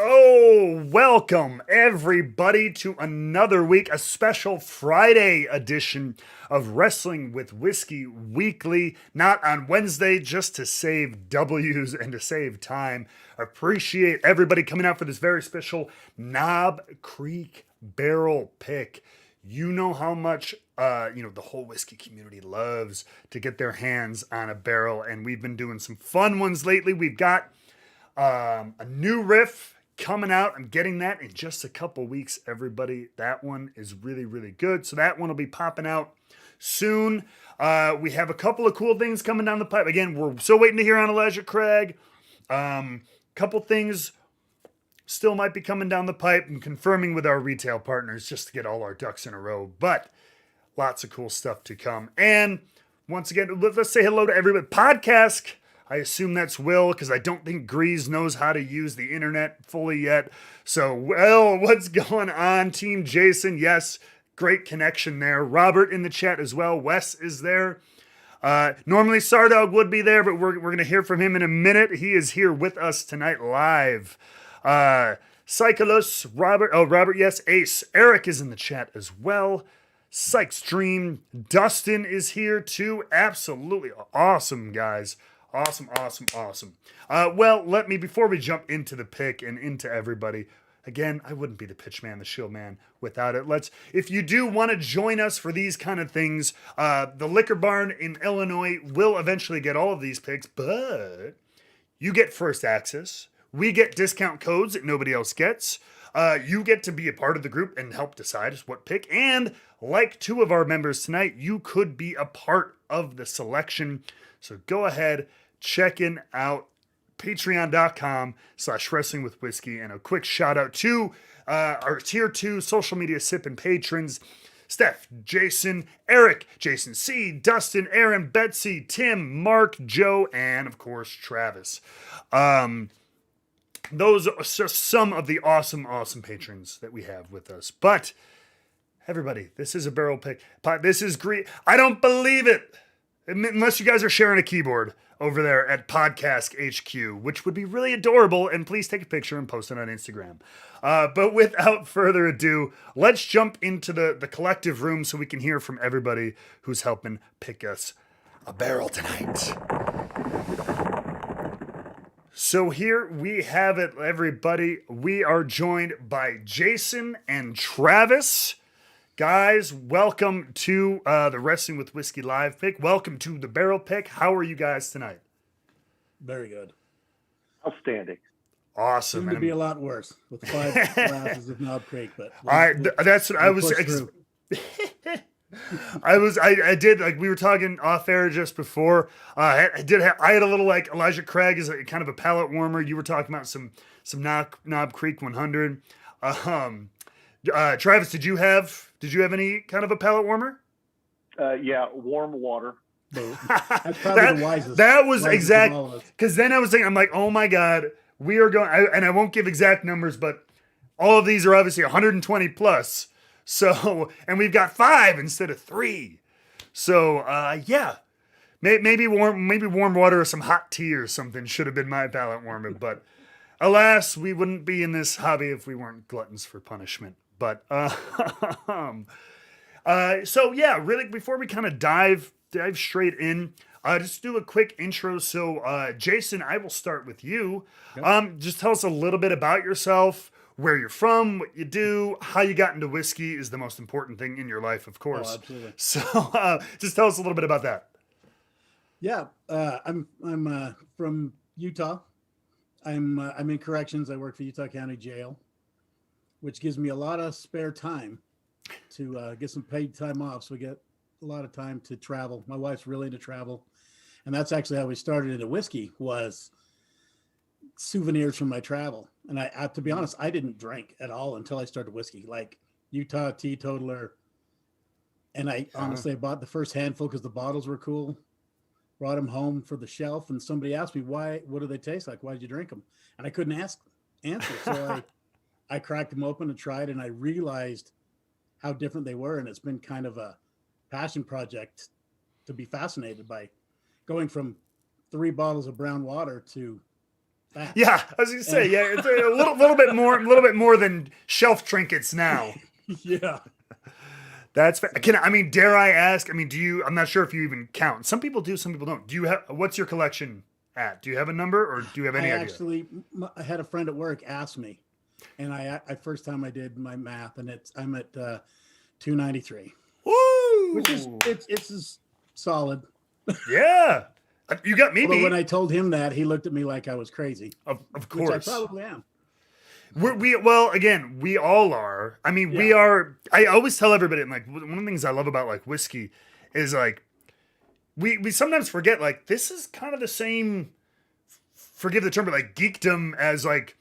Oh, welcome everybody to another week, a special Friday edition of Wrestling with Whiskey Weekly. Not on Wednesday, just to save W's and to save time. Appreciate everybody coming out for this very special Knob Creek barrel pick. You know how much the whole whiskey community loves to get their hands on a barrel, and we've been doing some fun ones lately. We've got a new riff coming out. I'm getting that in just a couple weeks, everybody. That one is really, really good. So that one will be popping out soon. We have a couple of cool things coming down the pipe. Again, we're still waiting to hear on Elijah Craig. Couple things still might be coming down the pipe and confirming with our retail partners just to get all our ducks in a row. But lots of cool stuff to come. And once again, let's say hello to everybody. Podcast. I assume that's Will, because I don't think Grease knows how to use the internet fully yet. So, Will, what's going on, Team Jason? Yes, great connection there. Robert in the chat as well. Wes is there. Normally Sardog would be there, but we're going to hear from him in a minute. He is here with us tonight live. Psycholus, Robert, yes, Ace. Eric is in the chat as well. Psych Stream. Dustin is here too. Absolutely awesome, guys. Awesome. Well, before we jump into the pick and into everybody, Again, I wouldn't be the pitch man, the shield man without it. If you do want to join us for these kind of things, the Liquor Barn in Illinois will eventually get all of these picks, but you get first access. We get discount codes that nobody else gets. You get to be a part of the group and help decide what pick. And like two of our members tonight, you could be a part of the selection. So go ahead, check out patreon.com/wrestling with whiskey. And a quick shout out to our tier 2 social media sipping patrons: Steph, Jason, Eric, Jason C, Dustin, Aaron, Betsy, Tim, Mark, Joe, and of course Travis. Those are just some of the awesome patrons that we have with us. But everybody, this is a barrel pick. This is great. I don't believe it. Unless you guys are sharing a keyboard over there at Podcast HQ, which would be really adorable. And please take a picture and post it on Instagram. But without further ado, let's jump into the collective room so we can hear from everybody who's helping pick us a barrel tonight. So here we have it, everybody. We are joined by Jason and Travis. Guys, welcome to the Wrestling with Whiskey Live pick. Welcome to the barrel pick. How are you guys tonight? Very good. Outstanding. Awesome. Seemed to be a lot worse with 5 glasses of Knob Creek, but that's what I was. I did, like we were talking off air just before. I had a little like Elijah Craig is a kind of a palate warmer. You were talking about some Knob Creek 100. Travis, did you have any kind of a palate warmer? Yeah, warm water. That's probably the wisest. That was exact. Because then I was thinking, I'm like, oh my God, we are going, and I won't give exact numbers, but all of these are obviously 120 plus. So, and we've got 5 instead of 3. So, yeah, maybe warm water or some hot tea or something should have been my palate warmer. But alas, we wouldn't be in this hobby if we weren't gluttons for punishment. But, so yeah, really, before we kind of dive straight in, just do a quick intro. So, Jason, I will start with you. Yep. Just tell us a little bit about yourself, where you're from, what you do, how you got into whiskey is the most important thing in your life, of course. Oh, absolutely. So, just tell us a little bit about that. Yeah, I'm from Utah. I'm in corrections. I work for Utah County Jail, which gives me a lot of spare time to get some paid time off. So we get a lot of time to travel. My wife's really into travel, and that's actually how we started into whiskey, was souvenirs from my travel. And I to be honest, I didn't drink at all until I started whiskey, like Utah teetotaler. And I honestly bought the first handful because the bottles were cool, brought them home for the shelf. And somebody asked me, what do they taste like? Why did you drink them? And I couldn't answer. So I cracked them open and tried, and I realized how different they were. And it's been kind of a passion project to be fascinated by going from 3 bottles of brown water to that. Yeah, I was gonna say, yeah, it's a little bit more than shelf trinkets now. Yeah, that's fair. Dare I ask? I'm not sure if you even count. Some people do, some people don't. Do you have? What's your collection at? Do you have a number, or do you have any idea? Actually, I had a friend at work ask me, and I first time I did my math, and I'm at 293. Woo! Which is it's solid. Yeah. You got me. But when I told him that, he looked at me like I was crazy. Of course. Which I probably am. We all are. We are. I always tell everybody, like, one of the things I love about like whiskey is like we sometimes forget, like, this is kind of the same, forgive the term, but like geekdom as like,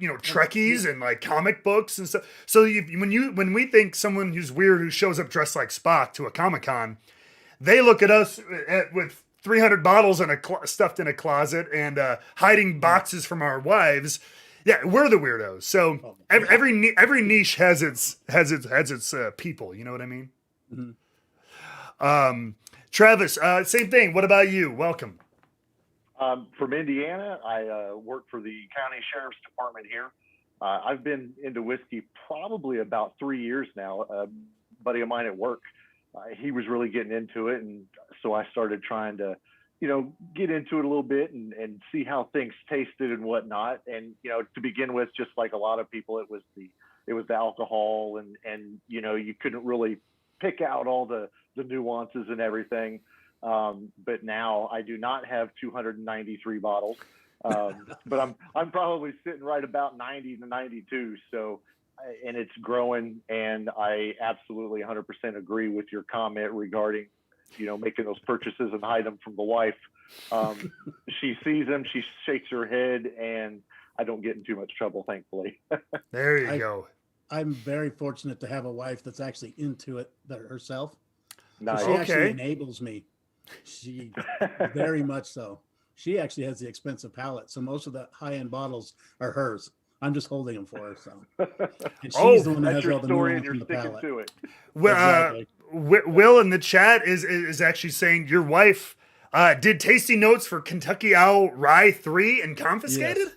Trekkies and like comic books and stuff. So when we think someone who's weird who shows up dressed like Spock to a Comic-Con, they look at us with 300 bottles stuffed in a closet and hiding boxes from our wives. Yeah, we're the weirdos. So every niche has its people. You know what I mean? Mm-hmm. Travis, same thing. What about you? Welcome. From Indiana. I work for the county sheriff's department here. I've been into whiskey probably about 3 years now. A buddy of mine at work, he was really getting into it, and so I started trying to get into it a little bit and see how things tasted and whatnot. And, to begin with, just like a lot of people, it was the alcohol and, you couldn't really pick out all the nuances and everything. But now I do not have 293 bottles. But I'm probably sitting right about 90 to 92. So, and it's growing, and I absolutely 100% agree with your comment regarding, making those purchases and hide them from the wife. She sees them, she shakes her head, and I don't get in too much trouble, thankfully. There you go. I'm very fortunate to have a wife that's actually into it herself. Nice. She actually Okay. enables me. She very much so. She actually has the expensive palate, so most of the high-end bottles are hers. I'm just holding them for her. So, and she's the one that That's has your all the story, and nuance you're in the sticking palate. to it. Well, Exactly. Will in the chat is actually saying your wife did tasting notes for Kentucky Owl Rye 3 and confiscated. Yes.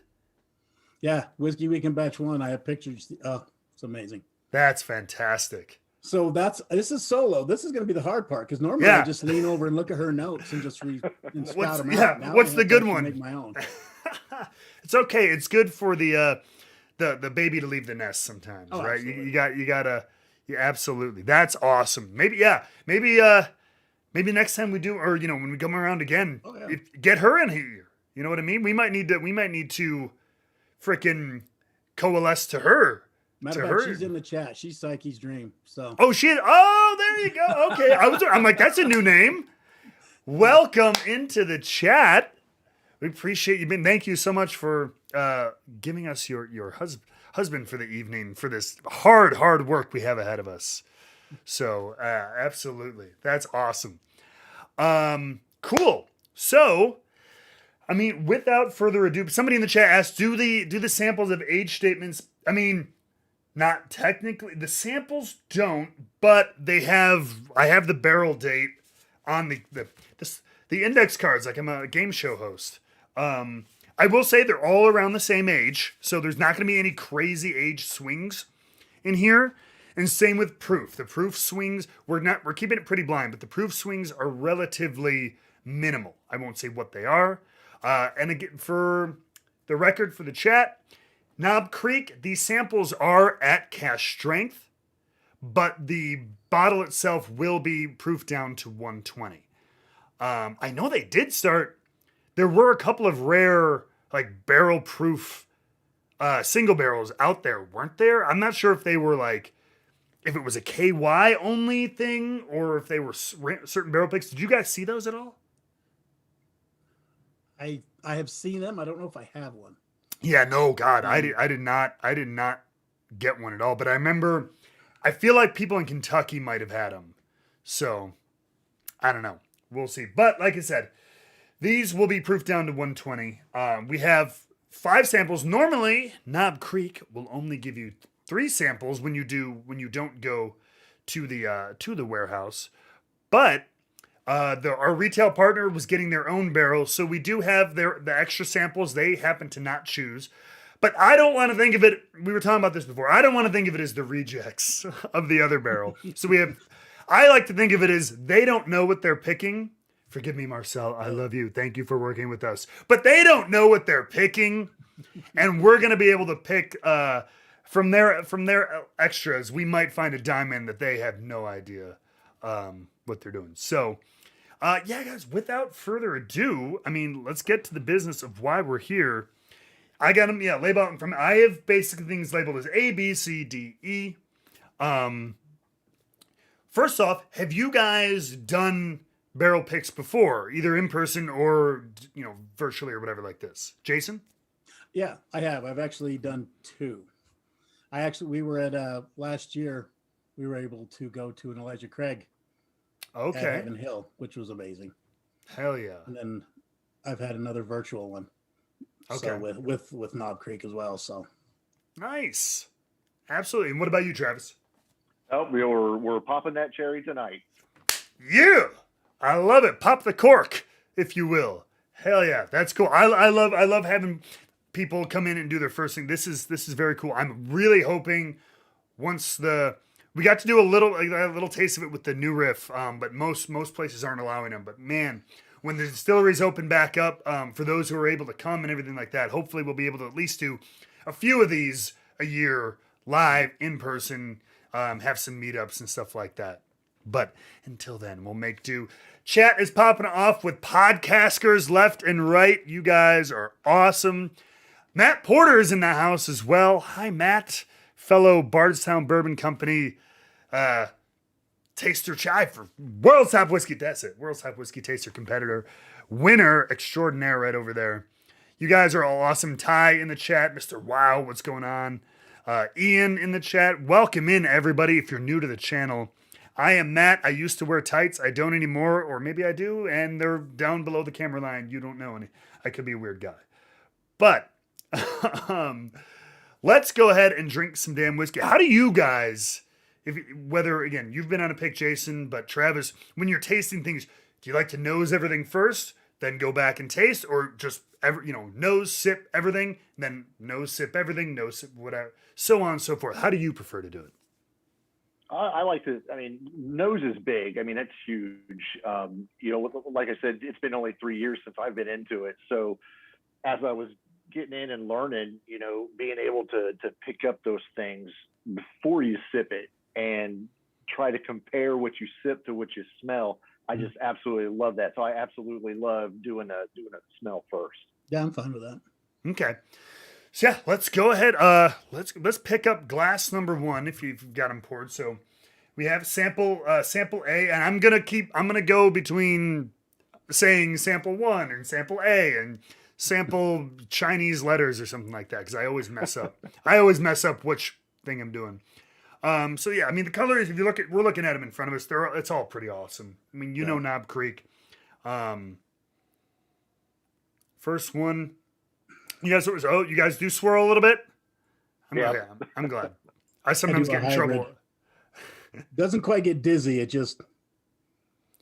Yeah, Whiskey Weekend Batch 1. I have pictures. Oh, it's amazing. That's fantastic. So this is solo. This is going to be the hard part because normally Yeah. I just lean over and look at her notes and just and spout What's- them yeah, out. Now what's I the have to good actually one? Make my own. It's okay. It's good for the baby to leave the nest sometimes, Oh, right? absolutely. You gotta. Yeah, absolutely. That's awesome. Maybe next time we do, or when we come around again, Oh, yeah. get her in here. You know what I mean? We might need to freaking coalesce to her. Matter To of fact, her. she's in the chat. She's Psyche's dream. So Oh, there you go. Okay. I'm like, that's a new name. Welcome into the chat. We appreciate you being. Thank you so much for giving us your husband for the evening for this hard work we have ahead of us. So absolutely, that's awesome. Cool. So, I mean, without further ado, somebody in the chat asked, do the samples of age statements? I mean, not technically. The samples don't, but they have. I have the barrel date on the index cards. Like I'm a game show host. I will say they're all around the same age, so there's not going to be any crazy age swings in here. And same with proof. The proof swings, we're keeping it pretty blind, but the proof swings are relatively minimal. I won't say what they are. And again, for the record for the chat, Knob Creek, these samples are at cash strength, but the bottle itself will be proof down to 120. I know they did start. There were a couple of rare, like barrel proof single barrels out there, weren't there? I'm not sure if they were if it was a KY only thing or if they were certain barrel picks. Did you guys see those at all? I have seen them. I don't know if I have one. Yeah, no, God, I did not get one at all. But I remember, I feel like people in Kentucky might have had them. So, I don't know. We'll see. But like I said, these will be proof down to 120. We have 5 samples. Normally, Knob Creek will only give you 3 samples when you don't go to the warehouse. But our retail partner was getting their own barrel, so we do have the extra samples they happen to not choose. But I don't want to think of it. We were talking about this before. I don't want to think of it as the rejects of the other barrel. So I like to think of it as they don't know what they're picking. Forgive me, Marcel. I love you. Thank you for working with us. But they don't know what they're picking, and we're going to be able to pick from their extras. We might find a diamond that they have no idea what they're doing. So, yeah, guys. Without further ado, I mean, let's get to the business of why we're here. I got them, labeled out from. I have basically things labeled as A, B, C, D, E. First off, have you guys done barrel picks before, either in person or virtually or whatever like this? Jason? Yeah, I have. I've actually done 2. We were at last year. We were able to go to an Elijah Craig at Okay. Heaven Hill, which was amazing. Hell yeah. And then I've had another virtual one. Okay. So with Knob Creek as well. So Nice. Absolutely. And what about you, Travis? Oh, we're popping that cherry tonight. Yeah. I love it. Pop the cork, if you will. Hell yeah. That's cool. I love having people come in and do their first thing. This is very cool. I'm really hoping once we got to do a little taste of it with the new riff, but most places aren't allowing them. But man, when the distilleries open back up, for those who are able to come and everything like that, hopefully we'll be able to at least do a few of these a year live in person, have some meetups and stuff like that. But until then, we'll make do. Chat is popping off with podcasters left and right. You guys are awesome. Matt Porter is in the house as well. Hi, Matt, fellow Bardstown Bourbon Company taster chai for World's Top Whiskey. That's it. World's Top Whiskey Taster competitor. Winner extraordinaire right over there. You guys are all awesome. Ty in the chat. Mr. Wow, what's going on? Ian in the chat. Welcome in, everybody, if you're new to the channel. I am Matt. I used to wear tights. I don't anymore, or maybe I do, and they're down below the camera line. You don't know any. I could be a weird guy. But let's go ahead and drink some damn whiskey. How do you guys, whether, again, you've been on a pick, Jason, but Travis, when you're tasting things, do you like to nose everything first, then go back and taste, or just, nose, sip everything, then nose, sip everything, nose, sip whatever, so on and so forth? How do you prefer to do it? I like to, nose is big. That's huge. Like I said, it's been only 3 years since I've been into it. So as I was getting in and learning, being able to pick up those things before you sip it and try to compare what you sip to what you smell, I just absolutely love that. So I absolutely love doing a smell first. Yeah, I'm fine with that. Okay. So yeah, let's go ahead. Let's pick up glass number one if you've got them poured. So we have sample A, and I'm gonna go between saying sample one and sample A and sample Chinese letters or something like that, because I always mess up. I always mess up which thing I'm doing. So yeah, the colors, if you look at, we're looking at them in front of us. It's all pretty awesome. Know Knob Creek. First one. You guys do swirl a little bit? I'm glad. I sometimes get in trouble. Doesn't quite get dizzy. It just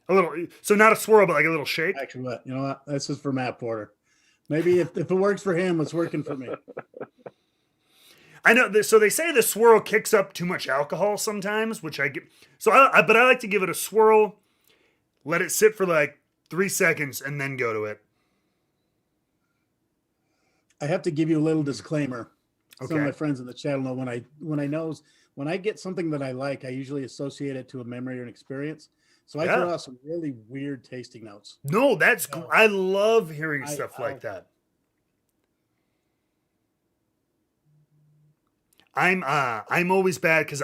a little. So not a swirl, but like a little shake. Actually, what? You know what? This is for Matt Porter. Maybe if it works for him, it's working for me. I know. So they say the swirl kicks up too much alcohol sometimes, which I get. So but I like to give it a swirl, let it sit for like 3 seconds, and then go to it. I have to give you a little disclaimer. Okay. Some of my friends in the channel know when I get something that I like, I usually associate it to a memory or an experience. So I throw out some really weird tasting notes. No, that's cool. I love hearing stuff like that. I'm always bad because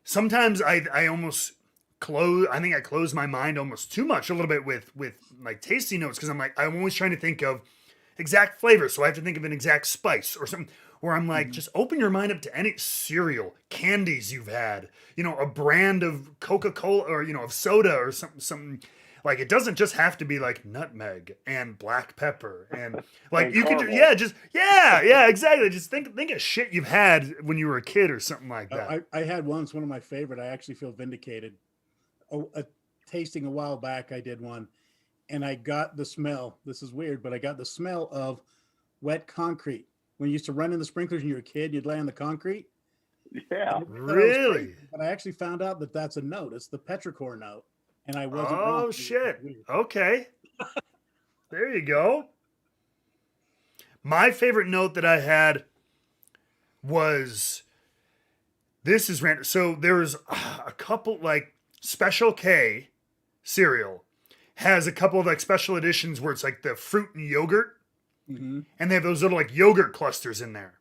sometimes I almost close my mind almost too much a little bit with like tasting notes, because I'm always trying to think of exact flavor, so I have to think of an exact spice or something, where I'm like, just open your mind up to any cereal, candies you've had, a brand of Coca-Cola or, of soda or something. Like, it doesn't just have to be like nutmeg and black pepper and like, you could, exactly. Just think of shit you've had when you were a kid or something like that. I had once, one of my favorite, I actually feel vindicated. Tasting a while back, I did one. And I got the smell. This is weird, but I got the smell of wet concrete. When you used to run in the sprinklers when you were a kid, you'd lay on the concrete. Yeah. Really? But I actually found out that that's a note. It's the petrichor note. And I wasn't wrong. Oh, shit. Okay. There you go. My favorite note that I had was, this is random. So there's a couple, like Special K cereal has a couple of like special editions where it's like the fruit and yogurt, and they have those little like yogurt clusters in there.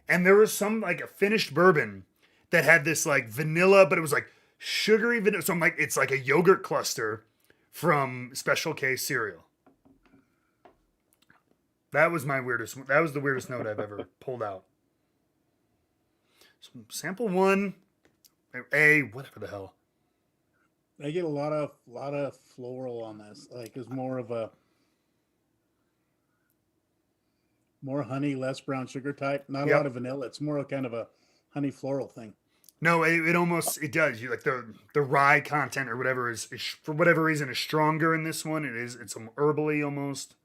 And there was some like a finished bourbon that had this like vanilla, but it was like sugary vanilla. So I'm like, it's like a yogurt cluster from Special K cereal. That was the weirdest note I've ever pulled out. So sample one, whatever the hell. I get a lot of floral on this. Like, it's more of a more honey, less brown sugar type. Not a lot of vanilla. It's more kind of a honey floral thing. No, it does. You like the rye content or whatever is for whatever reason is stronger in this one. It's herbally almost.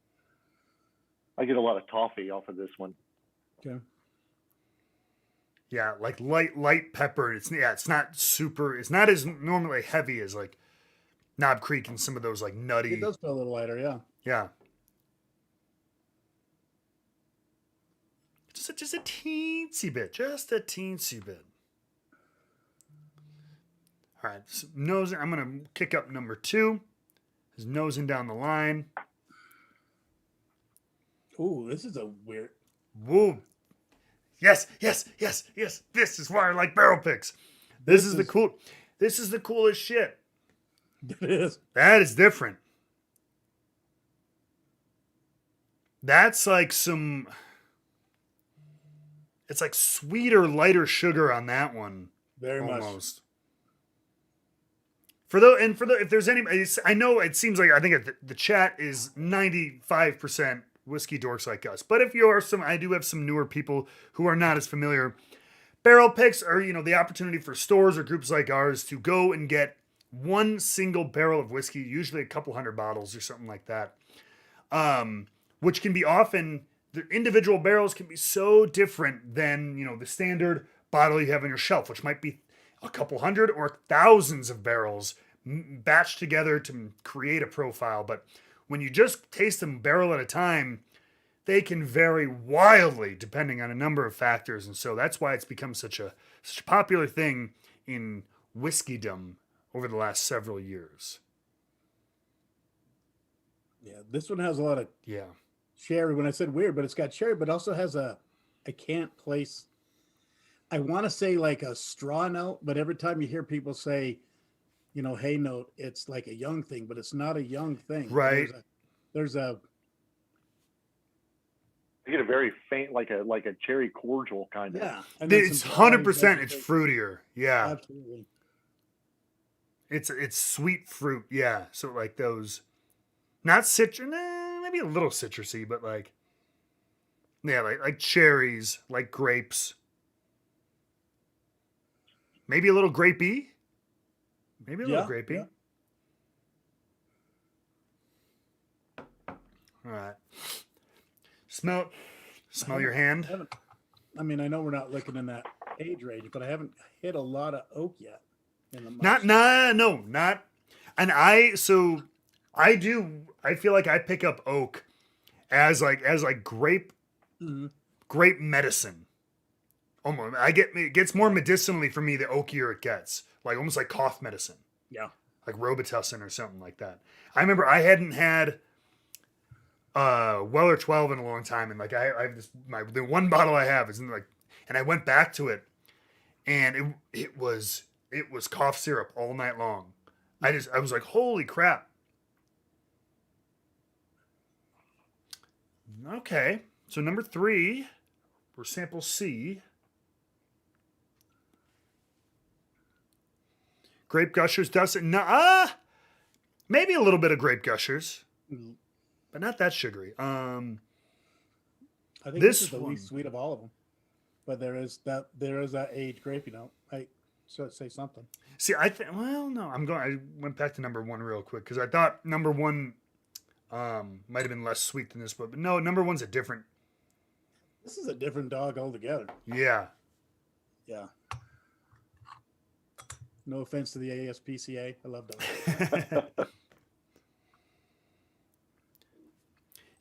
I get a lot of toffee off of this one. Okay. Yeah, like light pepper. It's not super. It's not as normally heavy as like Knob Creek and some of those like nutty. It does feel a little lighter, yeah. Yeah. Just a teensy bit. Just a teensy bit. All right. So nosing. I'm going to kick up number 2. Is nosing down the line. Ooh, this is a weird. Woo. Yes. This is why I like barrel picks. This is the coolest shit. It is. That is different. That's like some. It's like sweeter, lighter sugar on that one. Very much. Almost. If there's any, I know it seems like I think the chat is 95% whiskey dorks like us. But if you are I do have some newer people who are not as familiar. Barrel picks are, the opportunity for stores or groups like ours to go and get one single barrel of whiskey, usually a couple hundred bottles or something like that. Which can be often, the individual barrels can be so different than, the standard bottle you have on your shelf, which might be a couple hundred or thousands of barrels batched together to create a profile. But when you just taste them barrel at a time, they can vary wildly depending on a number of factors. And so that's why it's become such a popular thing in whiskeydom over the last several years. Yeah, this one has a lot of Yeah. sherry. When I said weird, but it's got sherry, but also has I can't place, I want to say like a straw note, but every time you hear people say, hay note, it's like a young thing, but it's not a young thing. Right. There's a You get a very faint, like a cherry cordial kind of. yeah. And then It's some 100%. It's vegetation. fruitier. Yeah. Absolutely. It's sweet fruit. Yeah. So like those, not citrus, maybe a little citrusy, but like, yeah, like cherries, like grapes. Maybe a little grapey. Maybe a little grapey. Yeah. All right. Smell your hand. I know we're not looking in that age range, but I haven't hit a lot of oak yet. In the Not. And I feel like I pick up oak as grape, grape medicine. Almost, it gets more medicinally for me the oakier it gets, like almost like cough medicine. Yeah. Like Robitussin or something like that. I remember I hadn't had Weller 12 in a long time, and like I have the one bottle I have is in like, and I went back to it, and it was cough syrup all night long. I was like, holy crap. Okay, so number 3, we're sample C. Grape Gushers doesn't. Maybe a little bit of Grape Gushers, but not that sugary. I think this this is the one- least sweet of all of them. But there is that age grape, I should say something. See, no. I went back to number 1 real quick because I thought number 1 might have been less sweet than this, but no, number 1's a different. This is a different dog altogether. Yeah. Yeah. No offense to the ASPCA. I love dogs.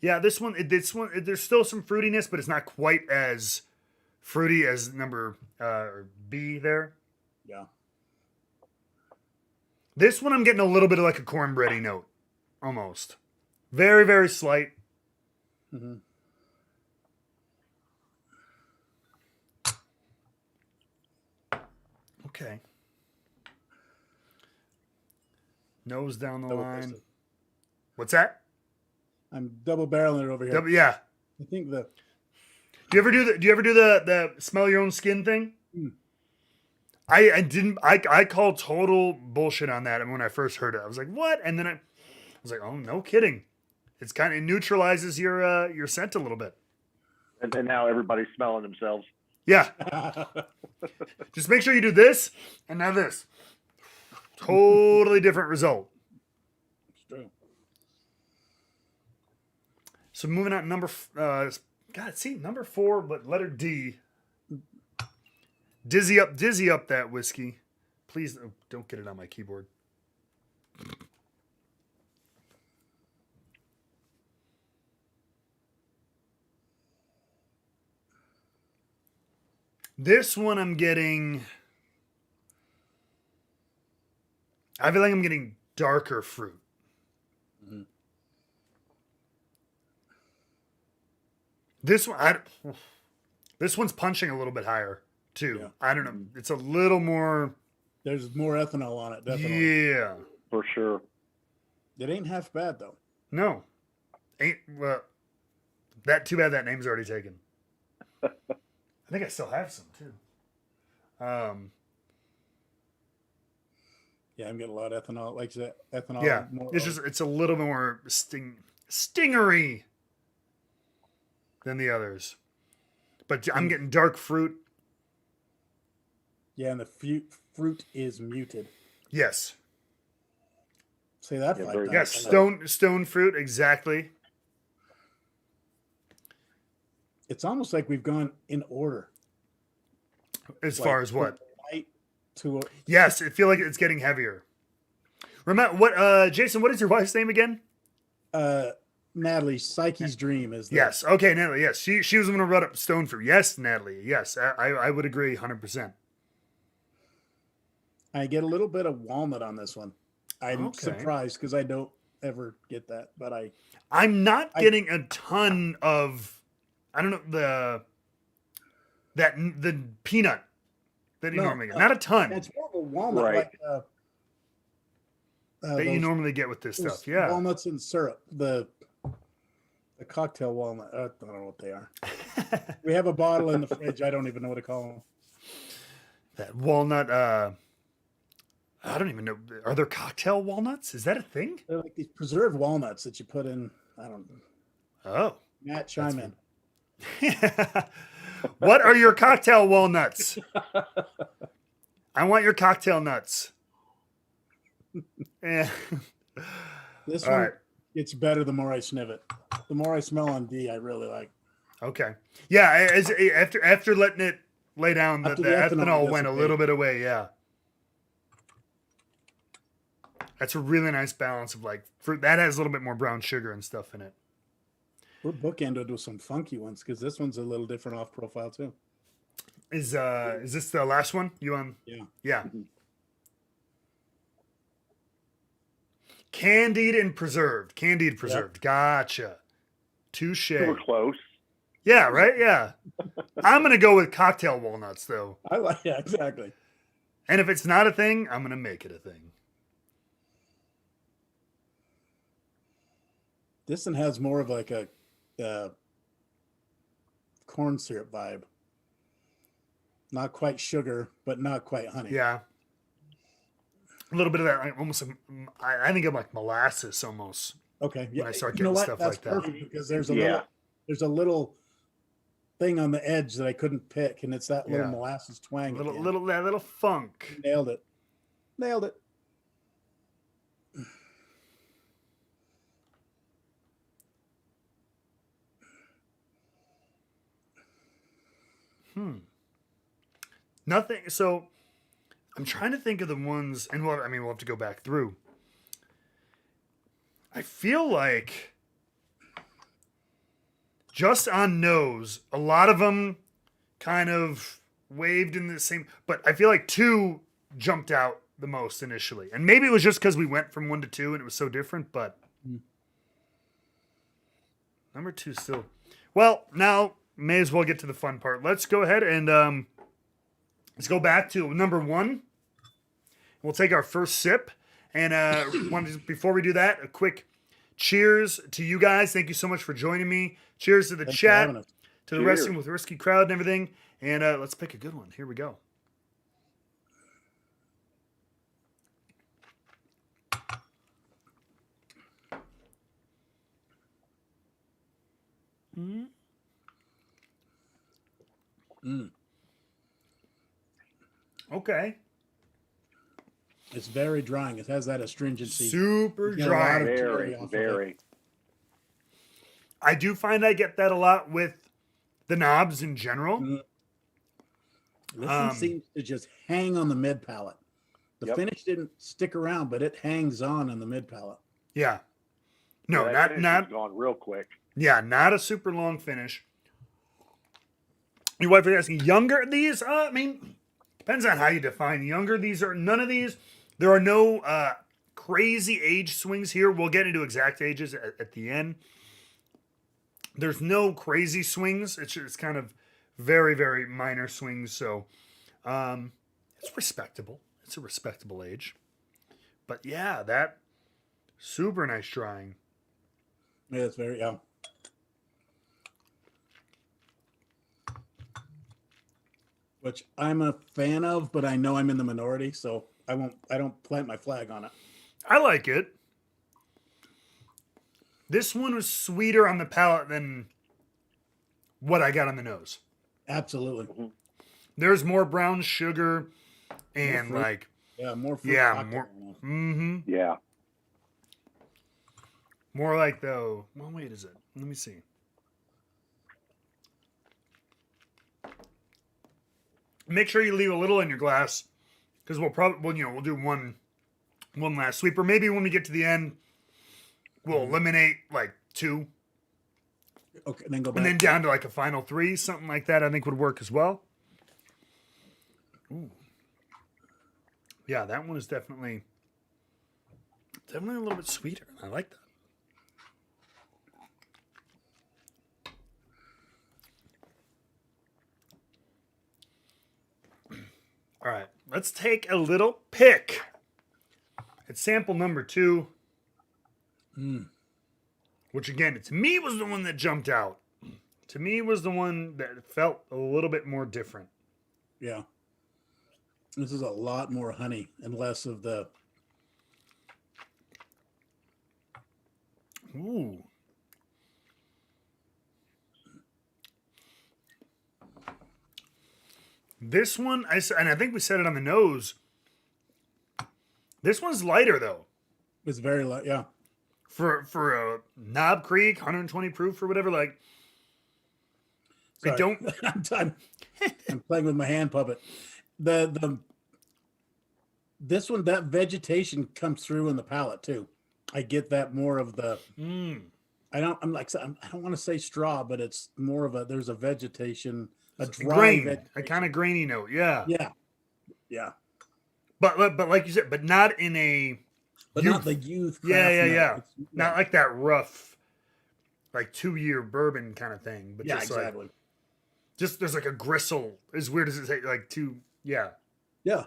Yeah, this one, there's still some fruitiness, but it's not quite as fruity as number B there. Yeah. This one, I'm getting a little bit of like a cornbready note, almost. Very, very slight. Mm-hmm. Okay. Nose down the line. Double-fisted. What's that? I'm double barreling it over here. Yeah. I think Do you ever do the smell your own skin thing? Mm. I called total bullshit on that. And when I first heard it, I was like, what? And then I was like, oh, no kidding. It's kind of neutralizes your scent a little bit. And now everybody's smelling themselves. Yeah. Just make sure you do this and now this. Totally different result. It's true. So moving on, number 4, but letter D. Dizzy up that whiskey. Please don't get it on my keyboard. This one I'm getting. I feel like I'm getting darker fruit. Mhm. This one, this one's punching a little bit higher too. Yeah. I don't know. It's a little more. There's more ethanol on it, definitely. Yeah. For sure. It ain't half bad though. No. Ain't well. That too bad that name's already taken. I think I still have some too. Yeah, I'm getting a lot of ethanol. Like that ethanol. Yeah. More, It's a little more stingery than the others. But I'm getting dark fruit. yeah, and the fruit is muted. Yes. Say that Yeah, 5 very times. Yes. Stone fruit. Exactly. It's almost like we've gone in order. As Like, far as what? from light to Yes. I feel like it's getting heavier. Remember what? Jason, what is your wife's name again? Natalie, Psyche's dream is the, Yes. Okay, Natalie. Yes, she was the one who brought up stone fruit. Yes, Natalie. Yes, I would agree 100%. I get a little bit of walnut on this one. I'm Okay. surprised because I don't ever get that, but I'm not getting a ton of. I don't know the peanut that you No, normally get. Not a ton it's more of a walnut, Right. like that you those- normally get with this those stuff. Yeah. walnuts and syrup. The cocktail walnut. I don't know what they are. We have a bottle in the fridge. I don't even know what to call them. That walnut. I don't even know. Are there cocktail walnuts? Is that a thing? They're like these preserved walnuts that you put in. I don't know. Oh. Matt, chime in. What are your cocktail walnuts? I want your cocktail nuts. Yeah. This All one, right. it's better the more I sniff it. The more I smell on D, I really like. Okay. Yeah. After letting it lay down, the After the ethanol ethanol went a dissipated. little bit away. Yeah. That's a really nice balance of like fruit that has a little bit more brown sugar and stuff in it. We're bookended with some funky ones because this one's a little different off profile too. Is this the last one? You on? Yeah. Yeah. Mhm. Candied and preserved. Candied preserved. Gotcha. Touche. We were close. Yeah, right? Yeah. I'm gonna go with cocktail walnuts though. I like, yeah, exactly. And if it's not a thing, I'm gonna make it a thing. This one has more of like a corn syrup vibe. Not quite sugar, but not quite honey. Yeah. A little bit of that, like, almost. I think of like molasses almost. Okay. Yeah. I start You know getting what? stuff That's like that. perfect because there's a Yeah. little thing on the edge that I couldn't pick, and it's that little Yeah. molasses twang. at the end. That little funk. Nailed it. Nailed it. Nothing. So I'm trying to think of the ones, and we'll have to go back through. I feel like just on nose, a lot of them kind of waved in the same, but I feel like two jumped out the most initially. And maybe it was just because we went from 1 to 2 and it was so different, but number 2 still. Well, now may as well get to the fun part. Let's go ahead and let's go back to number 1. We'll take our first sip. And before we do that, a quick cheers to you guys. Thank you so much for joining me. Cheers to the Thanks for chat, having us. to the Cheers. Wrestling with Risky crowd and everything. And let's pick a good one. Here we go. Okay. It's very drying. It has that astringency. Super You get a lot dry. of- cherry Very, off of very. I do find I get that a lot with the knobs in general. Mm. This Um, one seems to just hang on the mid palate. The Yep. finish didn't stick around, but it hangs on the mid palate. Yeah. No, Yeah, that not finish not is gone real quick. yeah, not a super long finish. Your wife is asking, younger these? I mean, depends on how you define younger. These are none of these. There are no crazy age swings here. We'll get into exact ages at the end. There's no crazy swings. It's kind of very, very minor swings. So it's respectable. It's a respectable age. But yeah, that super nice drying. Yeah, it's very which I'm a fan of, but I know I'm in the minority, so I don't plant my flag on it. I like it. This one was sweeter on the palate than what I got on the nose. Absolutely. Mhm. There's more brown sugar and fruit. like More fruit yeah, cocktail. Yeah. more like the well wait is it? Let me see. Make sure you leave a little in your glass because we'll probably we'll do one last sweep, or maybe when we get to the end we'll eliminate like 2 Okay, then go back. and then down to like a final 3, something like that I think would work as well. Ooh. Yeah, that one is definitely a little bit sweeter. I like that. All right, let's take a little pick. It's sample number 2, which again, to me was the one that jumped out. To me was the one that felt a little bit more different. Yeah. This is a lot more honey and less of the Ooh. This one, and I think we said it on the nose. This one's lighter though. it's very light. Yeah. For a Knob Creek 120 proof or whatever, like I Sorry. don't. I'm playing with my hand puppet. This one, that vegetation comes through in the palate too. I get that more of the. I don't want to say straw, but it's more of there's a vegetation, a dry grain, vegetation. a kind of grainy note. Yeah. Yeah. But like you said, but not in a. But not the youth. Yeah. craft note. Not like that rough, like 2-year bourbon kind of thing. But Yeah, just exactly. like, just there's like a gristle. As weird as it say, like 2. Yeah. Yeah.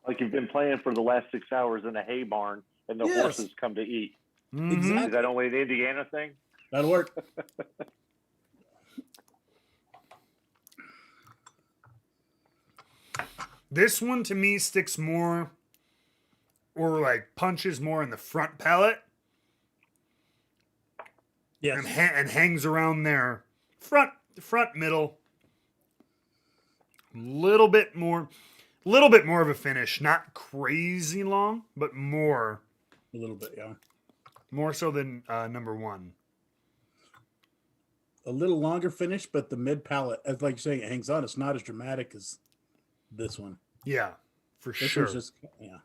Like you've been playing for the last 6 hours in a hay barn and the Yes. horses come to eat. Mhm. Exactly. Is that only an Indiana thing? That'll work. This one to me sticks more, or like punches more in the front palate. Yes. And hangs around there, front middle. Little bit more of a finish. Not crazy long, but more A little bit. Yeah. more so than number 1. A little longer finish, but the mid palate, as like you're saying, it hangs on. It's not as dramatic as this one. Yeah, for This sure. one's just yeah.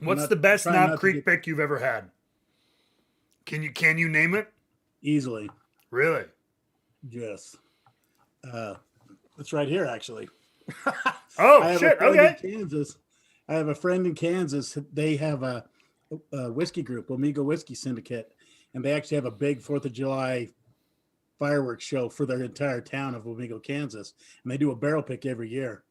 What's the best trying not Knob to Creek get- pick you've ever had? Can you name it? Easily. Really? Yes. It's right here, actually. Oh I have shit! a friend Okay. in Kansas. I have a friend in Kansas. They have a whiskey group, Omega Whiskey Syndicate, and they actually have a big 4th of July fireworks show for their entire town of Omega, Kansas. And they do a barrel pick every year.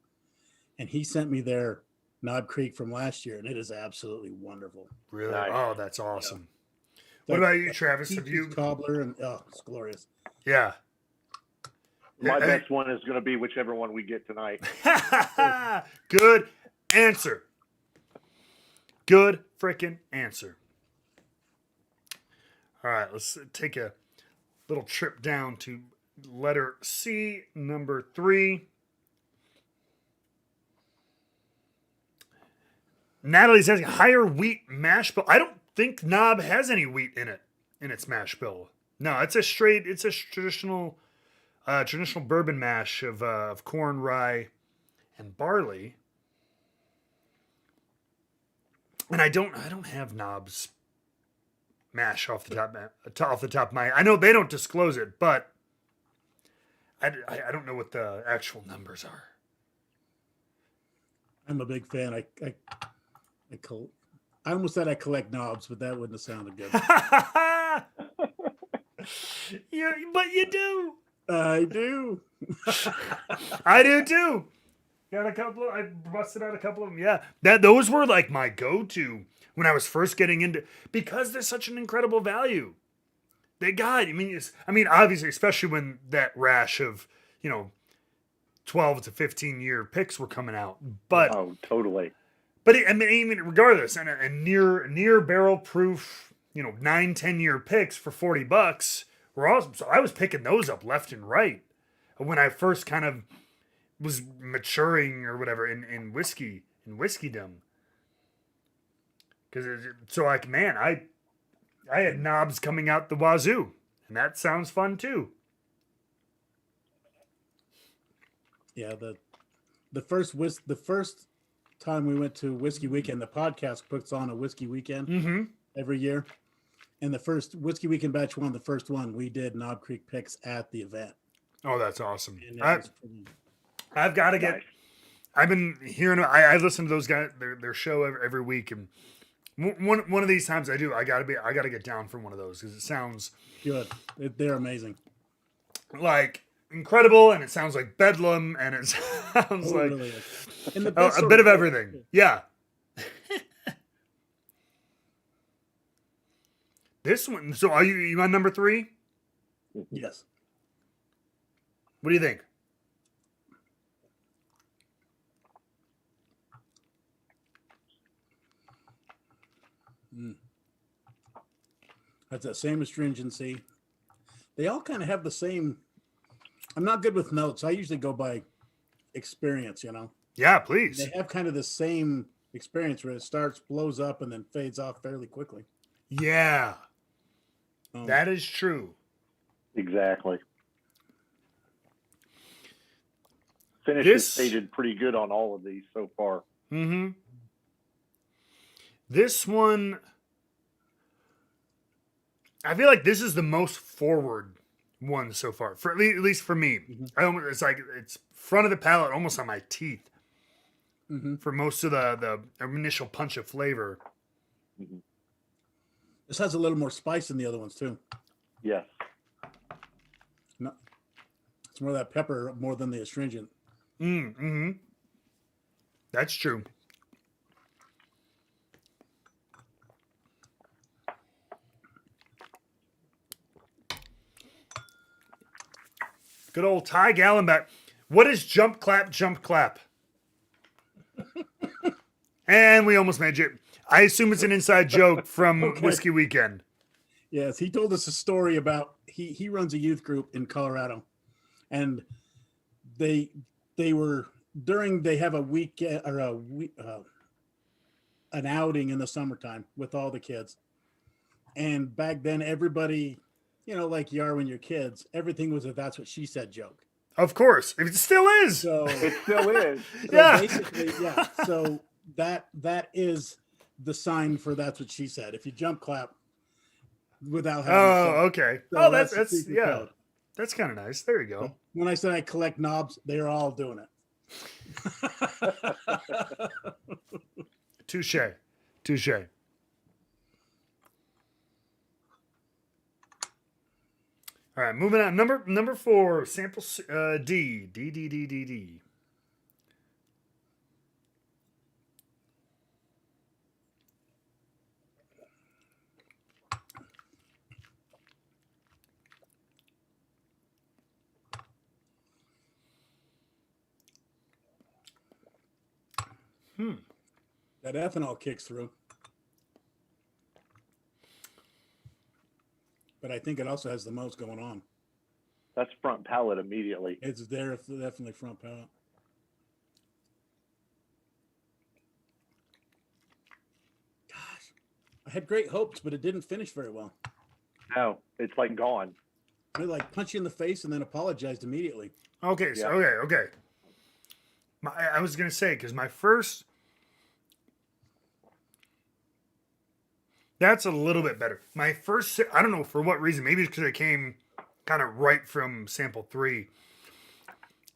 And he sent me their Knob Creek from last year, and it is absolutely wonderful. Really? Nice. Oh, that's awesome. It's What like about you, Travis? Have peaches, you? cobbler, and it's glorious. Yeah. My Yeah, best one is going to be whichever one we get tonight. Good answer. Good freaking answer. All right, let's take a little trip down to letter C, number 3. Natalie says higher wheat mash bill. I don't think Knob has any wheat in it in its mash bill. No, it's a traditional bourbon mash of corn, rye, and barley. And I don't have knobs mash off the top of my. I know they don't disclose it, but I don't know what the actual numbers are. I'm a big fan. I almost said I collect knobs, but that wouldn't have sounded good. But you do. I do. I do too. Got a couple. I busted out a couple of them. Yeah, those were like my go-to when I was first getting into, because they're such an incredible value. I mean, obviously, especially when that rash of 12 to 15 year picks were coming out, but Oh, totally. But I mean, even regardless, and near barrel proof, 9-10 year picks for $40 were awesome. So I was picking those up left and right when I first kind of was maturing or whatever in whiskeydom. Because so like, man, I had knobs coming out the wazoo, and that sounds fun too. Yeah, the first time we went to Whiskey Weekend, the podcast puts on a Whiskey Weekend Mm-hmm. every year. And the first Whiskey Weekend batch one, the first one, we did Knob Creek picks at the event. Oh, that's awesome. And it was I've got to get. Nice. I've been hearing. I listen to those guys their show every week, and one of these times I do. I gotta get down for one of those because it sounds good. They're amazing. like incredible, and it sounds like bedlam, and it sounds like Really is. And the a best sort bit of everything. Yeah. This one. So are you on number 3? Yes. What do you think? That's that same astringency. They all kind of have the same. I'm not good with notes. I usually go by experience, Yeah, please. They have kind of the same experience where it starts, blows up, and then fades off fairly quickly. Yeah, Um, that is true. Exactly. Finish This- is stated pretty good on all of these so far. Mm-hmm. This one, I feel like this is the most forward one so far, for at least for me. It's like it's front of the palate, almost on my teeth, for most of the initial punch of flavor. This has a little more spice than the other ones too. Yes. No, it's more of that pepper more than the astringent. Mm-hmm. That's true. Good old Ty Gallenbeck. What is jump clap, jump clap? And we almost made it. I assume it's an inside joke from Okay. Whiskey Weekend. Yes, he told us a story about he runs a youth group in Colorado, and they have a weekend or an outing in the summertime with all the kids, and back then everybody, like you are when you're kids, everything was a "that's what she said" joke. Of course. It still is. So, It still is. Yeah. basically, yeah. So that is the sign for "that's what she said." If you jump clap without having to Oh, say it. okay. So Oh, that's the secret yeah. code. That's kind of nice. There you go. When I said I collect knobs, they're all doing it. Touche. Touche. All right, moving on. Number 4, sample D. D. That ethanol kicks through. But I think it also has the most going on. That's front palate immediately. It's definitely front palate. Gosh, I had great hopes, but it didn't finish very well. No, it's like gone. I like punch you in the face and then apologized immediately. Okay, so Yeah. okay. I was gonna say because my first That's a little bit better. My first sip, I don't know for what reason. Maybe it's because it came kind of right from sample 3.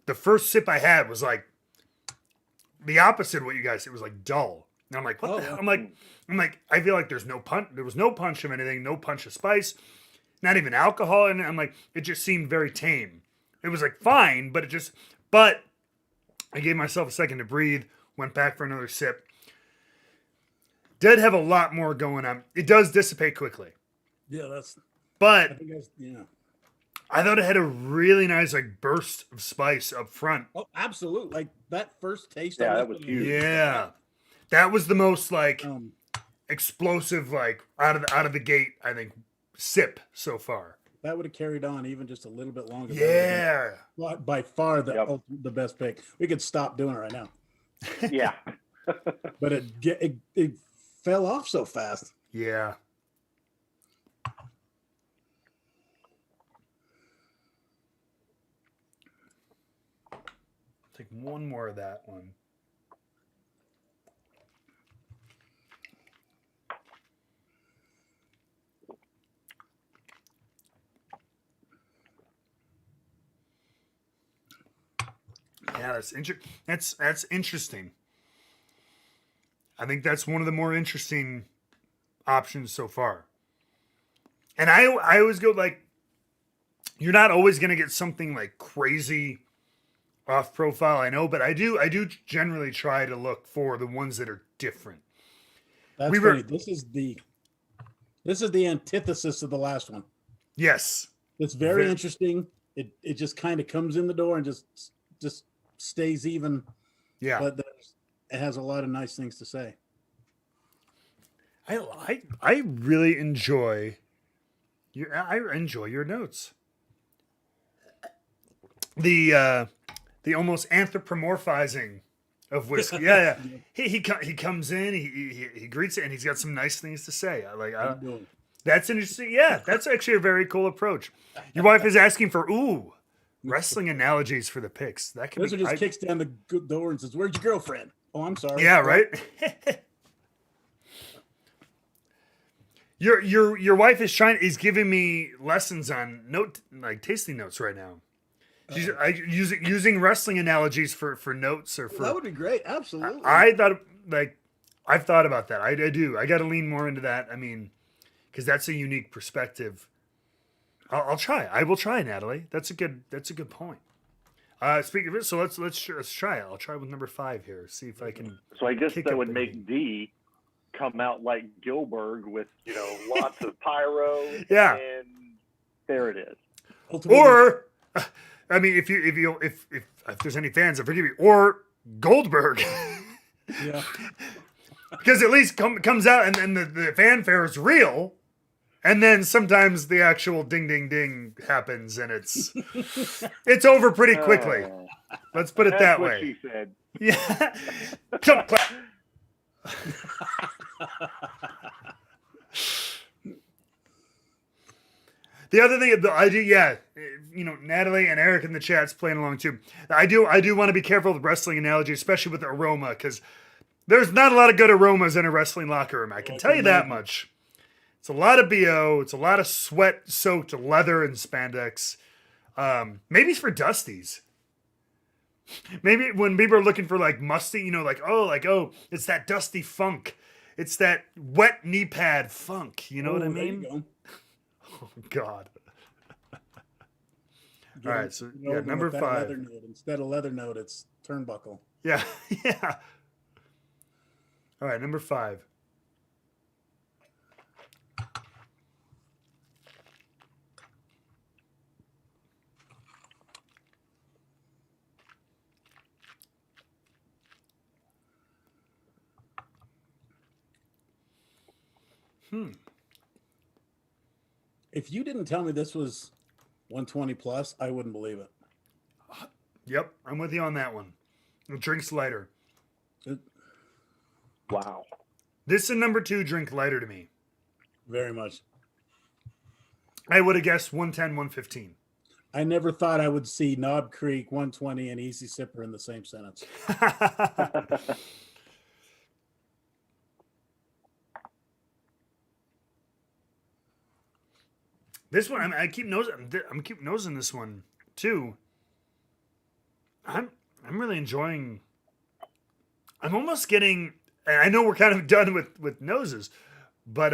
The first sip I had was like the opposite of what you guys. It was like dull. And I'm like, what Oh, the hell? yeah. I'm like, I feel like there's no punch. There was no punch of anything. No punch of spice. Not even alcohol. And I'm like, it just seemed very tame. It was like fine, but but I gave myself a second to breathe. Went back for another sip. Did have a lot more going on. It does dissipate quickly, Yeah, that's. I but think that's yeah. I thought it had a really nice like burst of spice up front. Oh, absolutely. Like that first taste. Yeah, on that was huge. Yeah, that was the most like Um, explosive, like out of the gate. I think sip so far. that would have carried on even just a little bit longer. Yeah, By far Yep. the best pick. We could stop doing it right now, Yeah. but it fell off so fast. yeah. Take one more of that one. Yeah, that's interesting. I think that's one of the more interesting options so far. And I always go like, you're not always gonna get something like crazy off profile, I know, but I do generally try to look for the ones that are different. That's We were- funny. This is the antithesis of the last one. Yes. It's very Very- interesting. It just kind of comes in the door and just stays even, Yeah. but it has a lot of nice things to say. I really enjoy I enjoy your notes. The almost anthropomorphizing of whiskey. Yeah, yeah. He comes in, he greets it, and he's got some nice things to say. How you doing? That's interesting. Yeah, that's actually a very cool approach. Your wife is asking for wrestling analogies for the picks. That could This be one just kicks down the door and says, "Where's your girlfriend?" Oh, I'm sorry. yeah, right. Your wife is giving me lessons on tasting notes right now. She's using wrestling analogies for notes or for. That would be great. Absolutely. I thought I've thought about that. I do. I got to lean more into that. I mean, because that's a unique perspective. I'll try. I will try, Natalie. That's a good point. Speaking of it, so let's try it. I'll try with number 5 here. See if I can. So I guess Kick that up would the make heat. D come out like Gilbert with lots of pyro. Yeah. And there it is. Ultimately, Or, I mean, if there's any fans, I forgive you. Or Goldberg, yeah. because at least comes out and then the fanfare is real, and then sometimes the actual ding ding ding happens and it's over pretty quickly. Let's put it That's that what way. she said. Yeah. Jump clap. The other thing I do, yeah, Natalie and Eric in the chat's playing along too. I do want to be careful with wrestling analogy, especially with aroma, because there's not a lot of good aromas in a wrestling locker room. I can tell you that much. It's a lot of BO. It's a lot of sweat-soaked leather and spandex. Maybe it's for Dusties. Maybe when people are looking for like musty, it's that dusty funk. It's that wet knee pad funk. You know what I Oh, there you mean? go. Oh, God. Get All it- right, so, get yeah, over number with that 5. leather note. Instead of leather note, it's turnbuckle. Yeah, yeah. All right, number 5. If you didn't tell me this was 120 plus, I wouldn't believe it. Yep, I'm with you on that one. The drink's lighter. Wow. This and number 2 drink lighter to me. Very much. I would have guessed 110, 115. I never thought I would see Knob Creek 120 and Easy Sipper in the same sentence. This one, I keep nosing this one too. I'm really enjoying. I'm almost getting. And I know we're kind of done with noses, but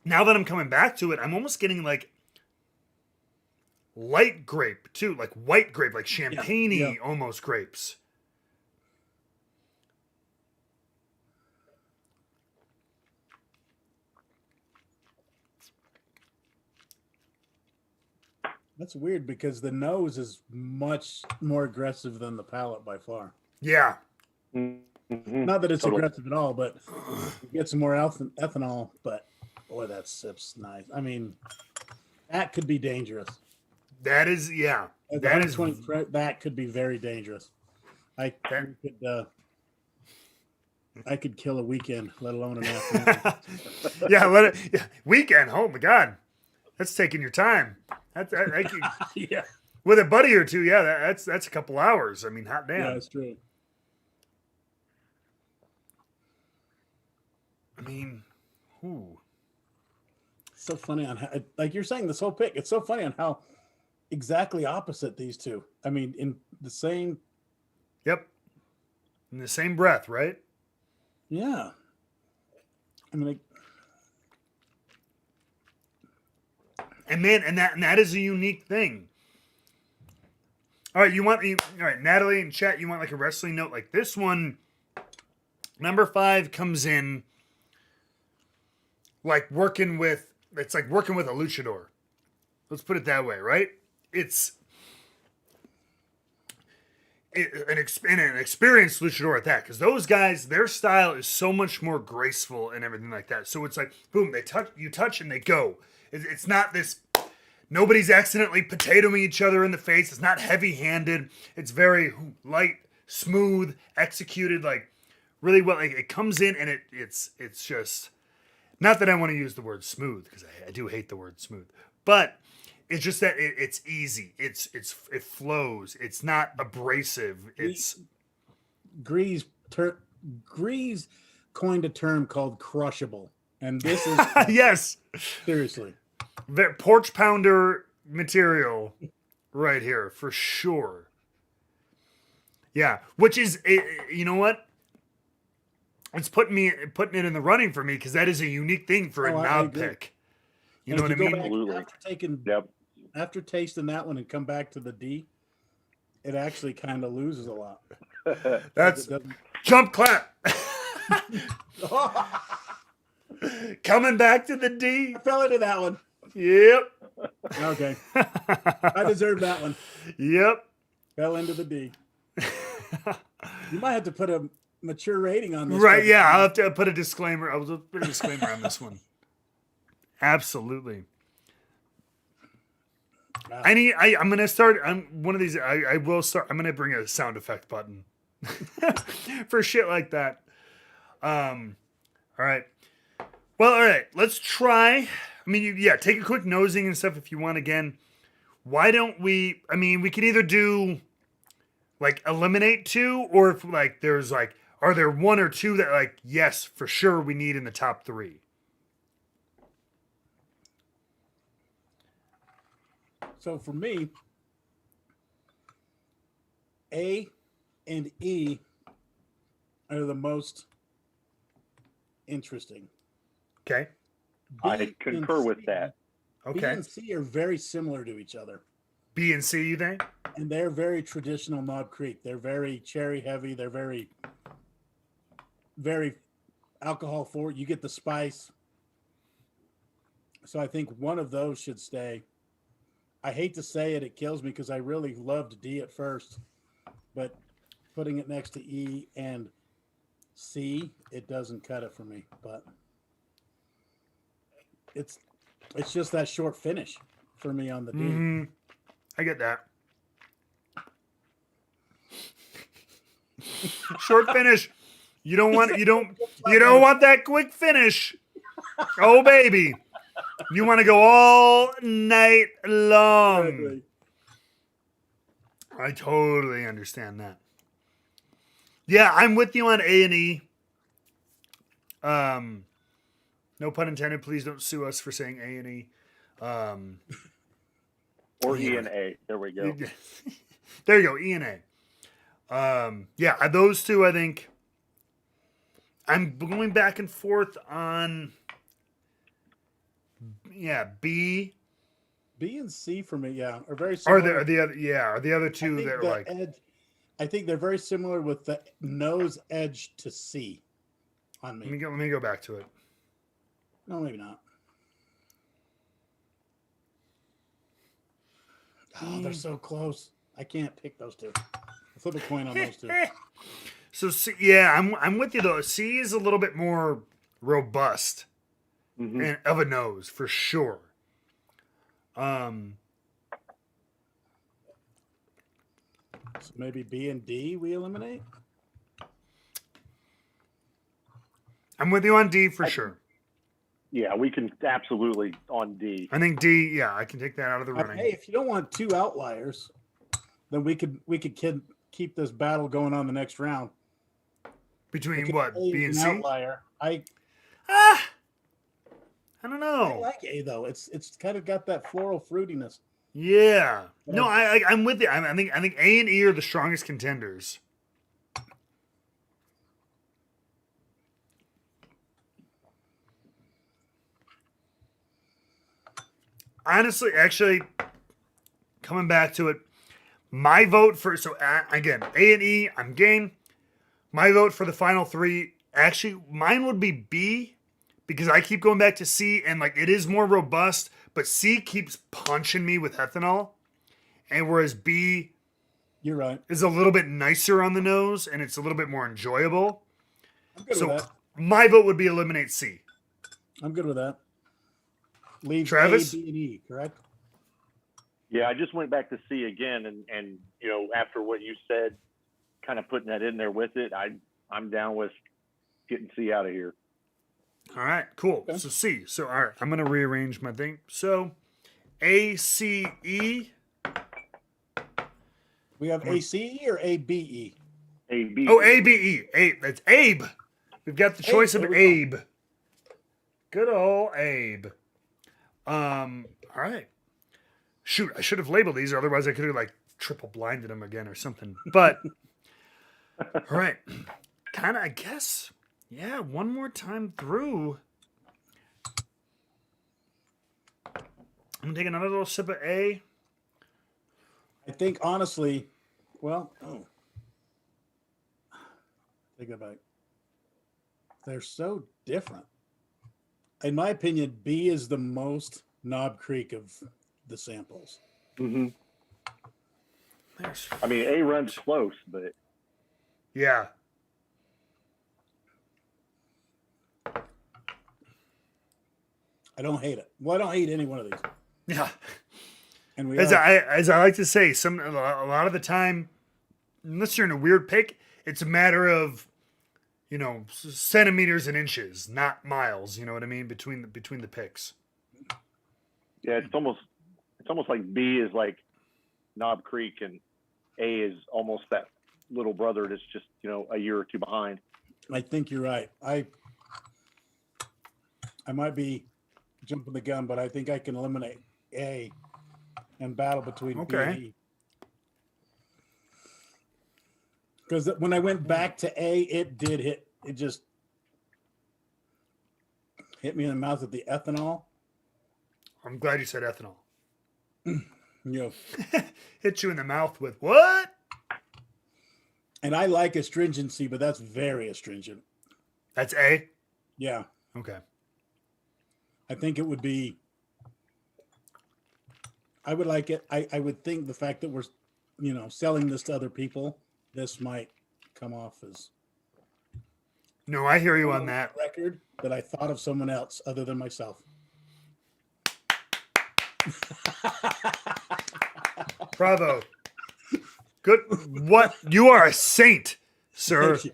now that I'm coming back to it, I'm almost getting like light grape too, like white grape, like champagne-y yeah. almost grapes. That's weird because the nose is much more aggressive than the palate by far. Yeah. Mhm. Not that it's Totally. aggressive at all, but you get some more ethanol. But boy, that sip's nice. I mean, that could be dangerous. That is, yeah. At That is 120 that could be very dangerous. I could kill a weekend, let alone an afternoon. yeah, weekend. Oh my god, that's taking your time. Yeah, With a buddy or two, yeah, that's a couple hours. I mean, hot damn. yeah, it's true. I mean, ooh. It's so funny on how, like you're saying, this whole pick. It's so funny on how exactly opposite these two. I mean, in the same. Yep. In the same breath, right? Yeah. I mean, And man, and that is a unique thing. All right, all right, Natalie and chat, you want like a wrestling note like this one? Number 5 comes in like it's like working with a luchador. Let's put it that way, right? It's an experienced luchador at that, because those guys, their style is so much more graceful and everything like that. So it's like, boom, you touch and they go. It's not this, nobody's accidentally potatoing each other in the face. It's not heavy-handed. It's very light, smooth, executed, like really well. Like, it comes in and it's just, not that I want to use the word smooth, because I do hate the word smooth, but it's just that it's easy. It flows. It's not abrasive. It's Grease coined a term called crushable, and this is yes, seriously. porch pounder material right here for sure. Yeah, which is, you know what? It's putting it in the running for me, because that is a unique thing for a knob pick. You know what I mean? Absolutely. After tasting that one and come back to the D, it actually kind of loses a lot. That's jump clap. Coming back to the D. I fell into that one. Yep. Okay. I deserve that one. Yep. Fell into the D. You might have to put a mature rating on this. Right, yeah. I'll have to put a disclaimer. I will put a disclaimer on this one. Absolutely. Wow. I'm gonna start. One of these. I will start. I'm gonna bring a sound effect button for shit like that. All right. Well, all right. Let's try. I mean, take a quick nosing and stuff if you want. Again, why don't we? I mean, we can either do like eliminate 2, or if like there's like, are there 1 or 2 that like, yes, for sure we need in the top 3? So for me, A and E are the most interesting. Okay. I concur with that. B Okay. and C are very similar to each other. B and C, you think? And they're very traditional Knob Creek. They're very cherry heavy. They're very, very alcohol forward. You get the spice. So I think one of those should stay. I hate to say it, it kills me because I really loved D at first, but putting it next to E and C, it doesn't cut it for me. But it's just that short finish for me on the D. Mm-hmm. I get that. Short finish. You don't want that quick finish. Oh baby. You want to go all night long. Exactly. I totally understand that. Yeah, I'm with you on A and E. No pun intended. Please don't sue us for saying A and E. Or Yeah. E and A. There we go. There you go, E and A. Yeah, those two, I think. I'm going back and forth on. Yeah, B. B and C for me, yeah, are very Are similar. the other? Yeah, are the other I two think that are the like? edge. I think they're very similar with the nose edge to C on me. Let me go back to it. No, maybe not. Oh, they're so close. I can't pick those two. I'll flip a coin on those two. So C, yeah, I'm with you though. C is a little bit more robust Hmm. and of a nose for sure. Um, So maybe B and D we eliminate. I'm with you on D for sure. Yeah, we can absolutely on D. I think D. Yeah, I can take that out of the running. Hey, if you don't want two outliers, then we could keep this battle going on the next round. Between Okay, what, A B and is C? an outlier. I I don't I know. like A though. It's kind of got that floral fruitiness. Yeah. No, I'm with you. I think A and E are the strongest contenders. Honestly, actually, coming back to it, my vote for again A and E, I'm game. My vote for the final three, actually, mine would be B because I keep going back to C and like it is more robust, but C keeps punching me with ethanol, and whereas B You're right. is a little bit nicer on the nose and it's a little bit more enjoyable. I'm good So with that. my vote would be eliminate C. I'm good with that. Leave Travis? A, B, and E, correct? Yeah, I just went back to C again, and after what you said, kind of putting that in there with it, I'm down with getting C out of here. All right, cool. Okay. So C. So all right, I'm gonna rearrange my thing. So A, C, E. We have A, C, E, or A, B, E? A B. Oh, A, B, E. A. That's Abe. We've got the choice of there we go. Abe. Good old Abe. All right. Shoot, I should have labeled these, or otherwise I could have like triple blinded them again or something. But all right, kind of, I guess. Yeah, one more time through. I'm gonna take another little sip of A. I think honestly, think about it. They're so different. In my opinion, B is the most Knob Creek of the samples. Hmm. There's, I mean, A runs close, but yeah. I don't hate it. Well, I don't hate any one of these. Yeah. And we As are. I like to say, a lot of the time, unless you're in a weird pick, it's a matter of, centimeters and inches, not miles. You know what I mean between the picks. yeah, it's almost like B is like Knob Creek, and A is almost that little brother that's just a year or two behind. I think you're right. I might be jumping the gun, but I think I can eliminate A and battle between B Okay. and E. Because when I went back to A, it did hit. It just hit me in the mouth with the ethanol. I'm glad you said ethanol. Hit you in the mouth with what? And I like astringency, but that's very astringent. That's A. Yeah, Okay. I think it would be. I would like it. I would think the fact that we're, selling this to other people, this might come off as No, I hear you on that. record that I thought of someone else other than myself. Bravo. Good. What? You are a saint, sir. Thank you.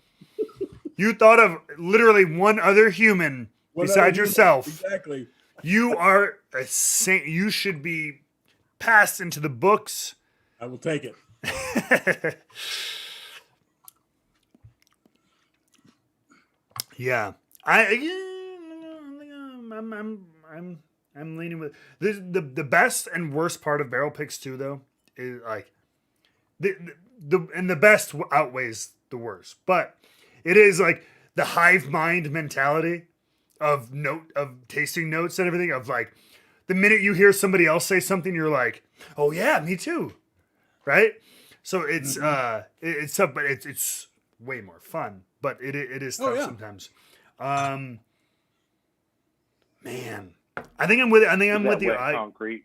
You thought of literally one other human What besides other human? yourself. Exactly. You are a saint. You should be passed into the books. I will take it. Yeah. I I'm leaning with the best and worst part of barrel picks too, though, is like the best outweighs the worst, but it is like the hive mind mentality of tasting notes and everything, of like the minute you hear somebody else say something, you're like, oh yeah, me too, right? So it's it's tough, but it's way more fun, but it is tough sometimes. Man, I think I'm with it. I think I'm with you. Concrete.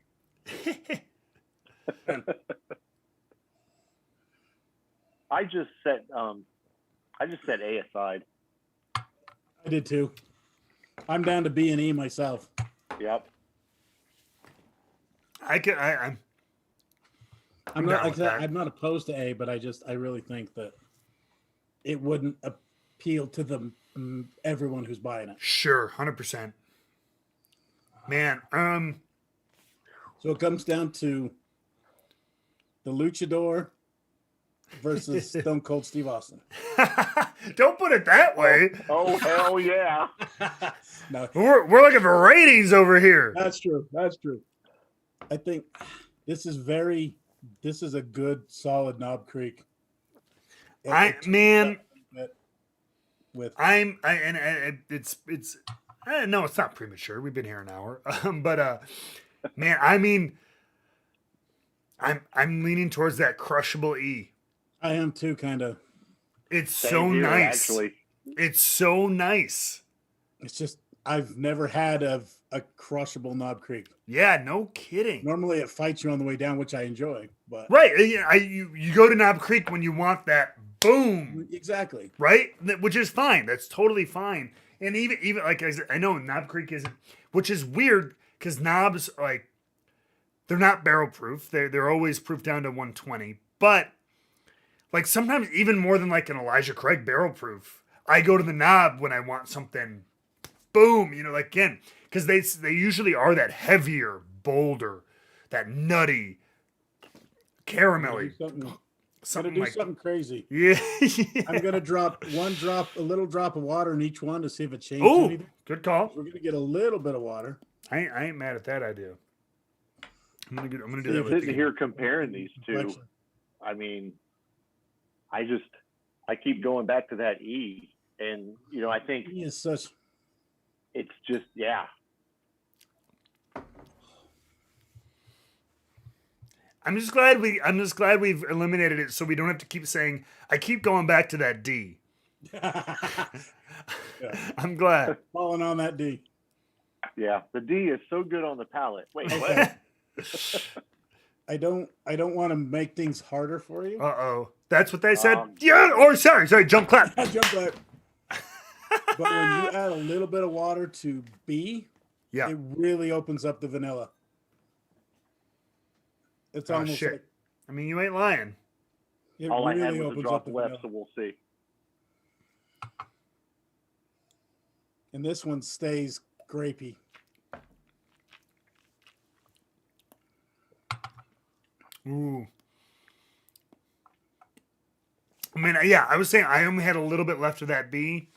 I just set A aside. I did too. I'm down to B and E myself. Yep. I'm not. Like I'm not opposed to A, but I really think that it wouldn't appeal to everyone who's buying it. Sure, 100%. Man, so it comes down to the Luchador versus Stone Cold Steve Austin. Don't put it that way. Oh hell yeah! No, we're looking for ratings over here. That's true. I think this is a good solid Knob Creek. It's no, it's not premature. We've been here an hour, but man, I mean, I'm leaning towards that crushable E. I am too, kind of. It's so nice. Actually, it's so nice. It's just I've never had a crushable Knob Creek. Yeah, no kidding. Normally it fights you on the way down, which I enjoy. But right, you go to Knob Creek when you want that boom. Exactly. Right, which is fine. That's totally fine. And even like I know Knob Creek isn't, which is weird because knobs, like, they're not barrel proof. They're always proof down to 120. But like sometimes even more than like an Elijah Craig barrel proof, I go to the knob when I want something boom, like again, because they usually are that heavier, bolder, that nutty, caramelly. Something crazy. Yeah. I'm gonna drop a little drop of water in each one to see if it changes anything. Good call. We're gonna get a little bit of water. I ain't mad at that idea. I'm gonna do that. Sitting here comparing these two, I mean, I keep going back to that E, and I think E is such. It's just I'm just glad we've eliminated it, so we don't have to keep saying. I keep going back to that D. I'm glad. Falling on that D. Yeah, the D is so good on the palate. Wait, what? I don't want to make things harder for you. Uh-oh. That's what they said? Yeah, or sorry, jump clap. Jump clap. But when you add a little bit of water to B, it really opens up the vanilla. It's almost shit. like, I mean, you ain't lying. It all really I had was opens a drop up the left, vanilla. so we'll see. And this one stays grapey. Ooh. I mean, yeah, I was saying I only had a little bit left of that B.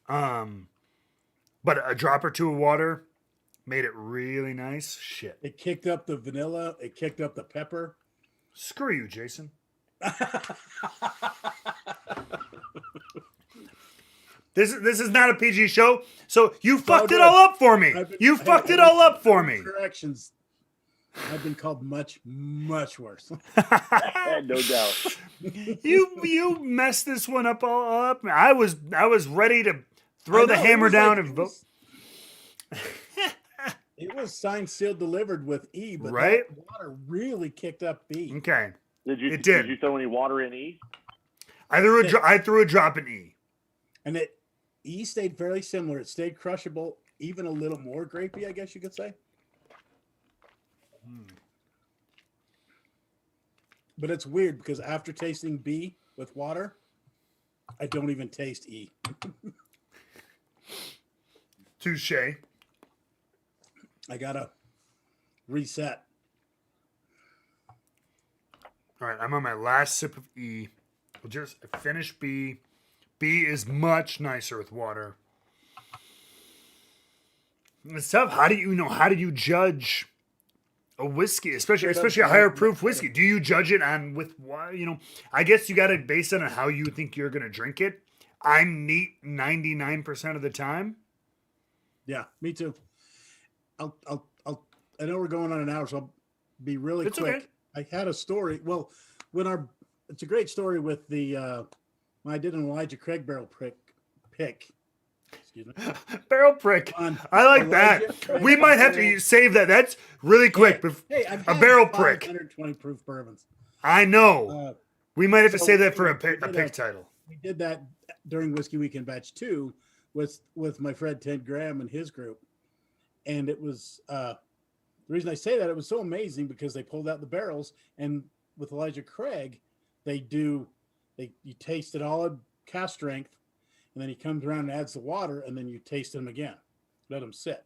But a drop or two of water made it really nice. Shit. It kicked up the vanilla. It kicked up the pepper. Screw you, Jason. This is not a PG show, so you fucked it all up for me. You fucked it all up for me. Corrections. I've been called much, much worse. No doubt. You messed this one up all up. I was ready to throw the hammer down and vote. It was signed, sealed, delivered with E, but right? that water really kicked up B. Okay. Did you throw any water in E? I threw a drop in E. And E stayed fairly similar. It stayed crushable, even a little more grapey, I guess you could say. But it's weird because after tasting B with water, I don't even taste E. Touche. I gotta reset. All right, I'm on my last sip of E. We'll just finish B. B is much nicer with water. It's tough. How do you judge a whiskey, especially Straight up a bottle, higher proof bottle. whiskey? Do you judge it on with what, I guess you got to base it on how you think you're going to drink it. I'm neat 99% of the time. Yeah, me too. I know we're going on an hour, so I'll be really It's quick. okay. I had a story. Well, it's a great story with the when I did an Elijah Craig barrel pick. Excuse me. Barrel prick. On I like Elijah that. Craig We might have to barrel- save that. That's really quick. Hey, I've A had barrel prick. 120 proof bourbons. I know. Uh, We might have to so save that for we a pick did title. we did that during Whiskey Weekend Batch 2 with my friend Ted Graham and his group, and it was the reason I say that, it was so amazing because they pulled out the barrels, and with Elijah Craig, you taste it all at cast strength, and then he comes around and adds the water, and then you taste them again, let them sit,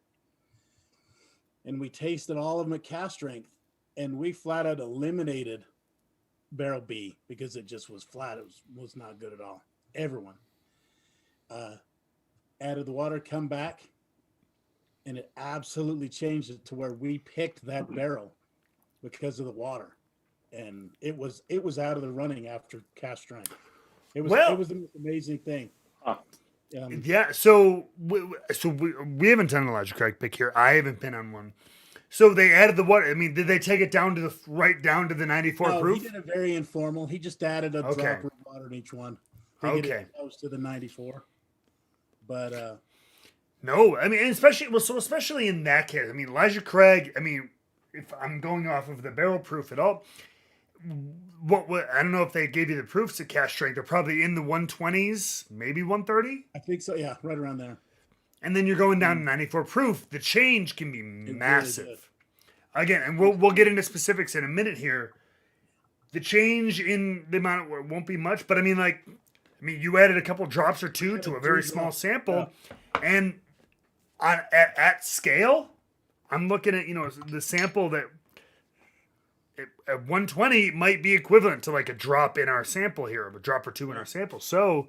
and we tasted all of them at cast strength, and we flat out eliminated Barrel B because it just was flat. It was not good at all. Everyone added the water, come back, and it absolutely changed it to where we picked that barrel because of the water, and it was out of the running after cast strength. It was the most amazing thing. Huh. Yeah. So we haven't done an Elijah Craig pick here. I haven't been on one. So they added the water. I mean, did they take it down to right down to the 94 No, proof? he did it very informal. He just added a Okay. drop of water in each one to get Okay. it close to the 94. But No, I mean, and especially in that case, I mean, Elijah Craig. I mean, if I'm going off of the barrel proof at all, what I don't know if they gave you the proofs at cast strength. They're probably in the 120s, maybe 130, I think so. Yeah, right around there. and then you're going down to 94 proof. The change can be really massive. did. Again, and we'll get into specifics in a minute here. The change in the amount won't be much, but I mean, you added a couple drops or two to a very 3 small drops, sample, and at scale, I'm looking at the sample that at 120 might be equivalent to like a drop in our sample here, a drop or two in our sample. So,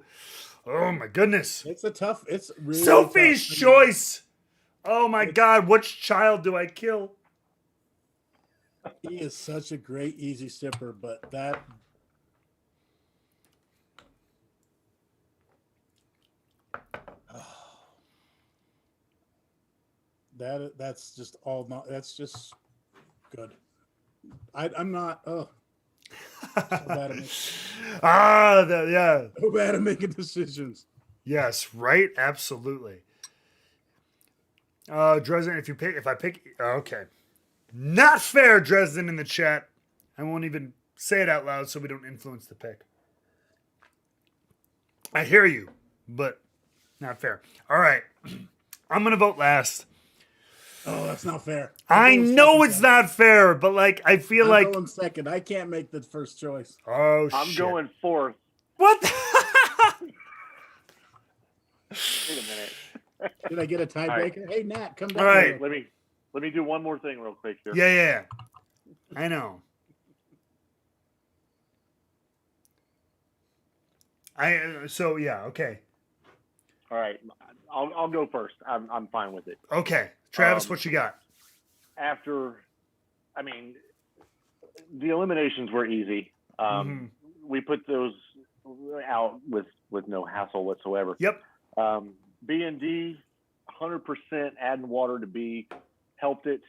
oh my goodness, It's really Sophie's tough. choice. Oh my God, which child do I kill? He is such a great easy sipper, but that's just all not that's just good. I'm not so bad at making, Yeah. so bad at making decisions. Yes, right? Absolutely. Dresden, if I pick, okay. Not fair, Dresden in the chat. I won't even say it out loud so we don't influence the pick. I hear you, but not fair. All right. I'm going to vote last. Oh, that's not fair. I know it's not fair, but I feel I'm like. going second. I can't make the first choice. Oh, I'm shit. going fourth. What? Wait a minute. Did I get a tiebreaker? Hey, Nat, come down. All right. here. Let me do one more thing real quick here. Yeah. I know. Okay. All right, I'll go first. I'm fine with it. Okay. Travis, Um, what you got? After, I mean, the eliminations were easy. We put those out with no hassle whatsoever. Yep. B and D, 100% adding water to B helped it.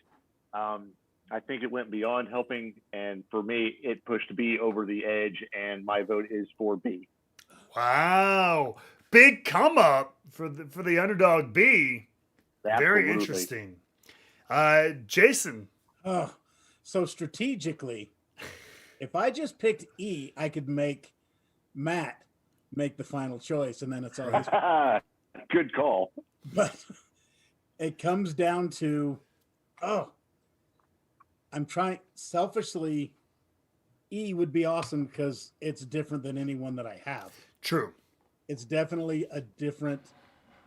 I think it went beyond helping, and for me, it pushed B over the edge, and my vote is for B. Wow. Big come up for the underdog B. Very Absolutely. interesting. Jason. Oh, so strategically, if I just picked E, I could make Matt make the final choice, and then it's all his. Good call. But it comes down to, I'm trying selfishly. E would be awesome because it's different than anyone that I have. True. It's definitely a different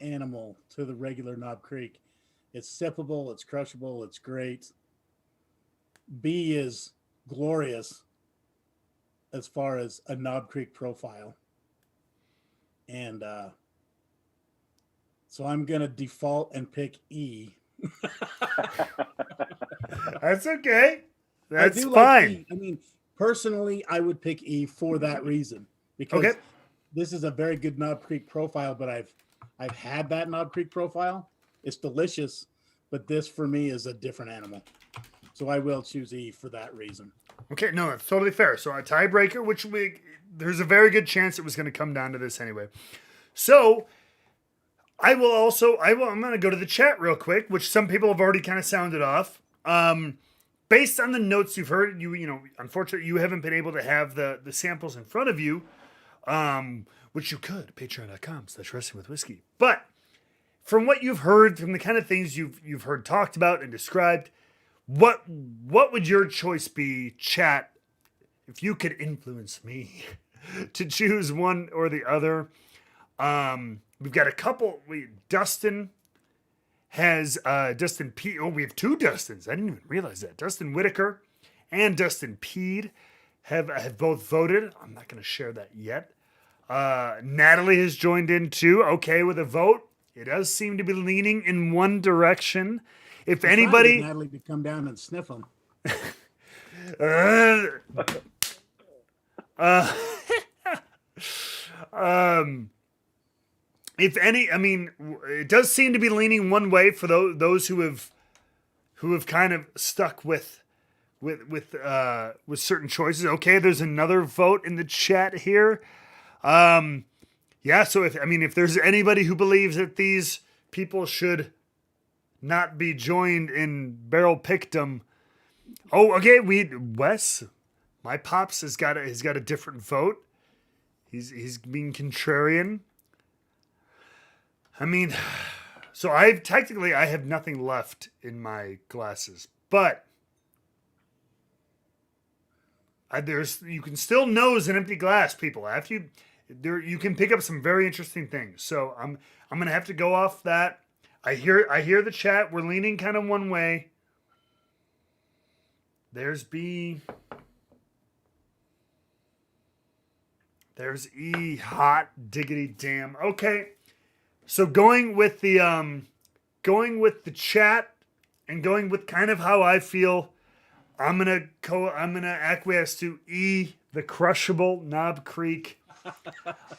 animal to the regular Knob Creek. It's sippable, it's crushable, it's great. B is glorious as far as a Knob Creek profile. And so I'm going to default and pick E. That's okay. That's I do fine. Like E. I mean, personally, I would pick E for that reason because Okay. this is a very good Knob Creek profile. But I've had that Knob Creek profile. It's delicious, but this for me is a different animal. So I will choose E for that reason. Okay, no, that's totally fair. So a tiebreaker, there's a very good chance it was going to come down to this anyway. So I'm going to go to the chat real quick, which some people have already kind of sounded off. Based on the notes you've heard, unfortunately you haven't been able to have the samples in front of you, which you could, patreon.com/wrestlingwithwhiskey. But from what you've heard, from the kind of things you've heard talked about and described, what would your choice be, chat, if you could influence me to choose one or the other? We've got a couple. Dustin has Dustin P. Oh, we have two Dustins. I didn't even realize that. Dustin Whitaker and Dustin Peed have both voted. I'm not going to share that yet. Natalie has joined in too. Okay with a vote. It does seem to be leaning in one direction. If I'm trying to anybody, get Natalie to come down and sniff them. If any, I mean, it does seem to be leaning one way for those who have kind of stuck with certain choices. Okay, there's another vote in the chat here. Yeah, so if there's anybody who believes that these people should not be joined in barrel pickdom. Oh, okay, Wes, my pops has got a different vote. He's being contrarian. I mean, so I have nothing left in my glasses, but you can still nose an empty glass, people. After you can pick up some very interesting things. So I'm gonna have to go off that. I hear the chat. We're leaning kind of one way. There's B. There's E. Hot diggity damn. Okay. So going with the chat and going with kind of how I feel, I'm gonna acquiesce to E, the crushable Knob Creek.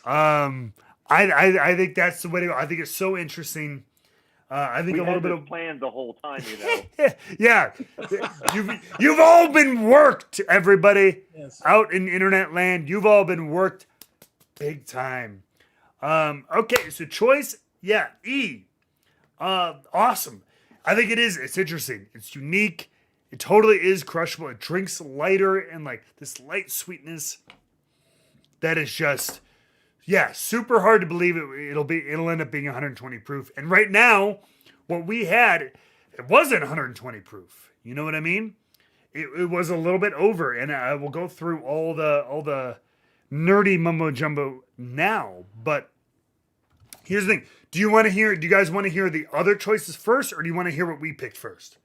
I think that's the way to go. I think it's so interesting. I think We a little had bit this of planned the whole time, you know. yeah. You've all been worked, everybody Yes. out in internet land. You've all been worked big time. Okay, so choice, yeah, E. Awesome. I think it is. It's interesting. It's unique. It totally is crushable. It drinks lighter and like this light sweetness that is just, yeah, super hard to believe it'll end up being 120 proof. And right now, what we had, it wasn't 120 proof. You know what I mean? It was a little bit over, and I will go through all the nerdy mumbo jumbo now. But here's the thing: do you guys want to hear the other choices first, or do you want to hear what we picked first?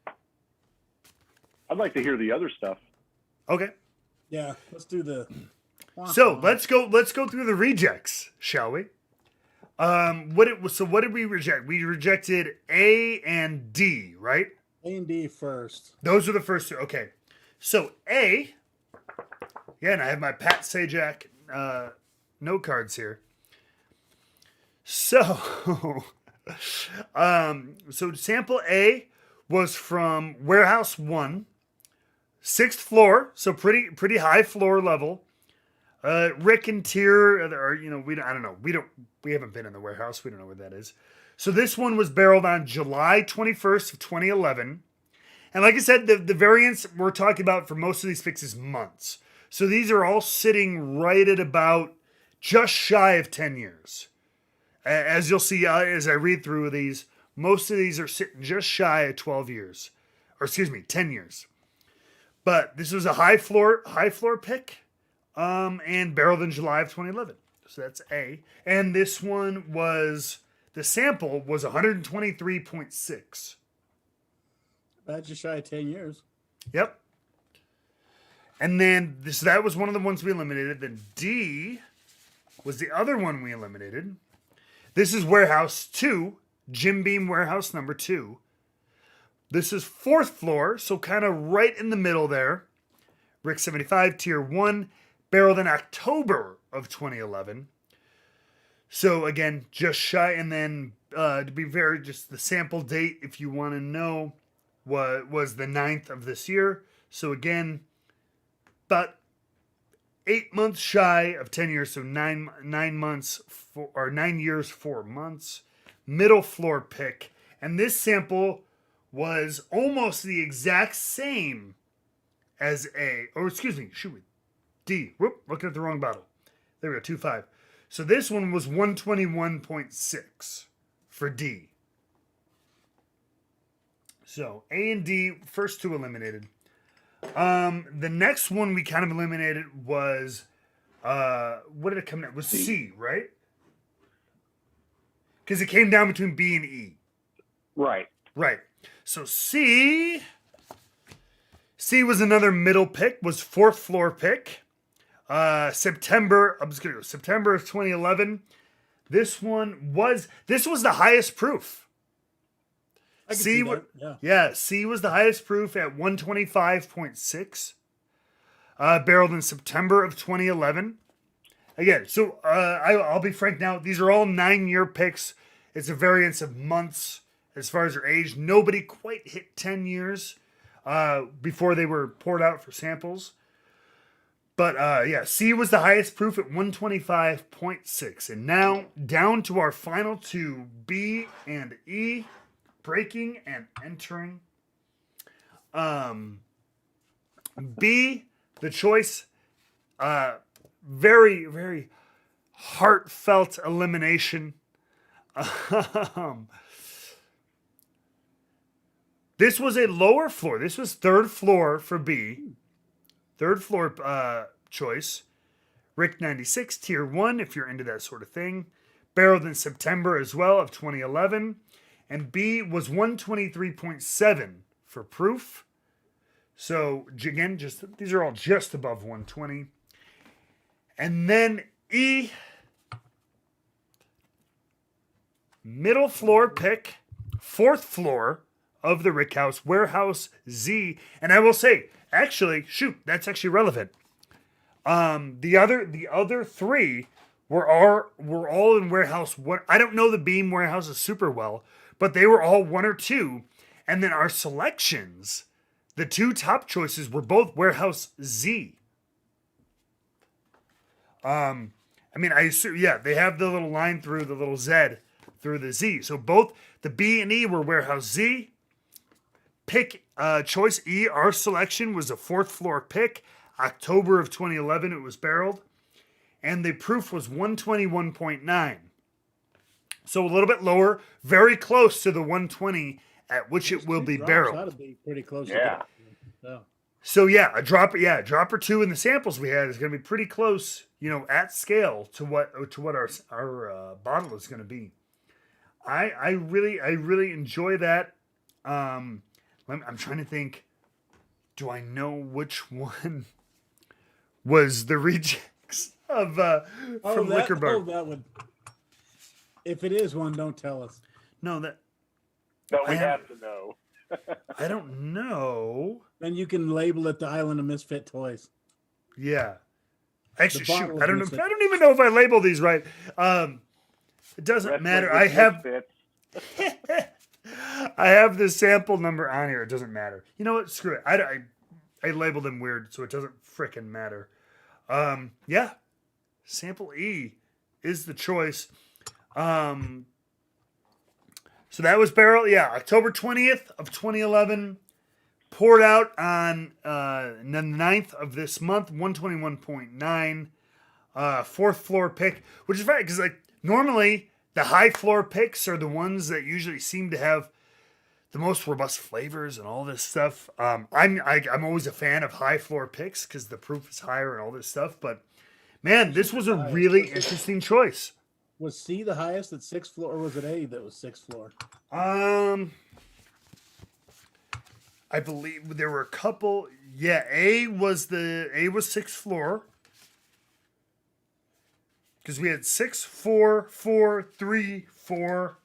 I'd like to hear the other stuff. Okay. Yeah, let's do the. So let's go through the rejects, shall we? What did we reject? We rejected A and D, right? A and D first. Those are the first two. Okay. So A, yeah, and I have my Pat Sajak note cards here. So, so sample A was from Warehouse 1, 6th floor, so pretty high floor level. Rick and Tier, I don't know. We haven't been in the warehouse. We don't know where that is. So this one was barreled on July 21st of 2011. And like I said, the variants we're talking about for most of these fixes months. So these are all sitting right at about just shy of 10 years. As you'll see as I read through these, most of these are sitting just shy of 12 years. Or excuse me, 10 years. But this was a high floor pick. And barreled in July of 2011. So that's A. And this one the sample was 123.6. That's just shy of 10 years. Yep. And then that was one of the ones we eliminated. Then D was the other one we eliminated. This is Warehouse 2, Jim Beam Warehouse number 2. This is fourth floor, so kind of right in the middle there. Rick 75, tier 1, barreled in October of 2011. So again, just shy. And then to be very, just the sample date, if you want to know, was the 9th of this year. So again, about 8 months shy of 10 years. So 9 years, 4 months. Middle floor pick. And this sample was almost the exact same as D. Whoop, looking at the wrong bottle. There we go, 2.5. So this one was 121.6 for D. So A and D, first two eliminated. The next one we kind of eliminated was, what did it come out? Was C, right? Because it came down between B and E. Right. Right. So C was another middle pick, was fourth floor pick. September of 2011. This was the highest proof. I can see that. Yeah, C was the highest proof at 125.6. Barreled in September of 2011. Again, so I'll be frank now. These are all 9-year picks. It's a variance of months as far as their age. Nobody quite hit 10 years before they were poured out for samples. But yeah, C was the highest proof at 125.6. And now down to our final two, B and E, breaking and entering. B, the choice, very, very heartfelt elimination. This was a lower floor. This was third floor for B. Third floor choice. Rick 96, tier 1, if you're into that sort of thing. Barreled in September as well of 2011. And B was 123.7 for proof. So again, these are all just above 120. And then E, middle floor pick, fourth floor of the Rick House, Warehouse Z. And I will say, actually, that's actually relevant. The other three were all in Warehouse 1. I don't know the Beam warehouses super well, but they were all 1 or 2. And then our selections, the two top choices were both Warehouse Z. I mean, I assume, yeah, they have the little line through the little Z through the Z. So both the B and E were Warehouse Z. Pick choice E, our selection was a fourth floor pick. October of 2011, it was barreled. And the proof was 121.9. So a little bit lower, very close to the 120 at which it will be barreled. That'll be pretty close. Yeah. So yeah, a drop or two in the samples we had is going to be pretty close, at scale to what our bottle is going to be. I really enjoy that. I'm trying to think. Do I know which one was the rejects of from Liquor Bar? Oh, that would. If it is one, don't tell us. No, that. No, we have to know. I don't know. Then you can label it the Island of Misfit Toys. Yeah. Actually, shoot, bottle I don't know. is I don't even know if I labeled these right. It doesn't matter. I have the sample number on here. It doesn't matter. You know what? Screw it. I labeled them weird, so it doesn't frickin' matter. Yeah. Sample E is the choice. So that was barrel. Yeah, October 20th of 2011. Poured out on the 9th of this month, 121.9. Fourth floor pick, which is funny because normally the high floor picks are the ones that usually seem to have the most robust flavors and all this stuff. I'm always a fan of high floor picks because the proof is higher and all this stuff. But man, this was a really interesting choice. Was C the highest at 6th floor, or was it A that was 6th floor? I believe there were a couple. Yeah, A was 6th floor. Because we had 6, 4, 4, 3, 4.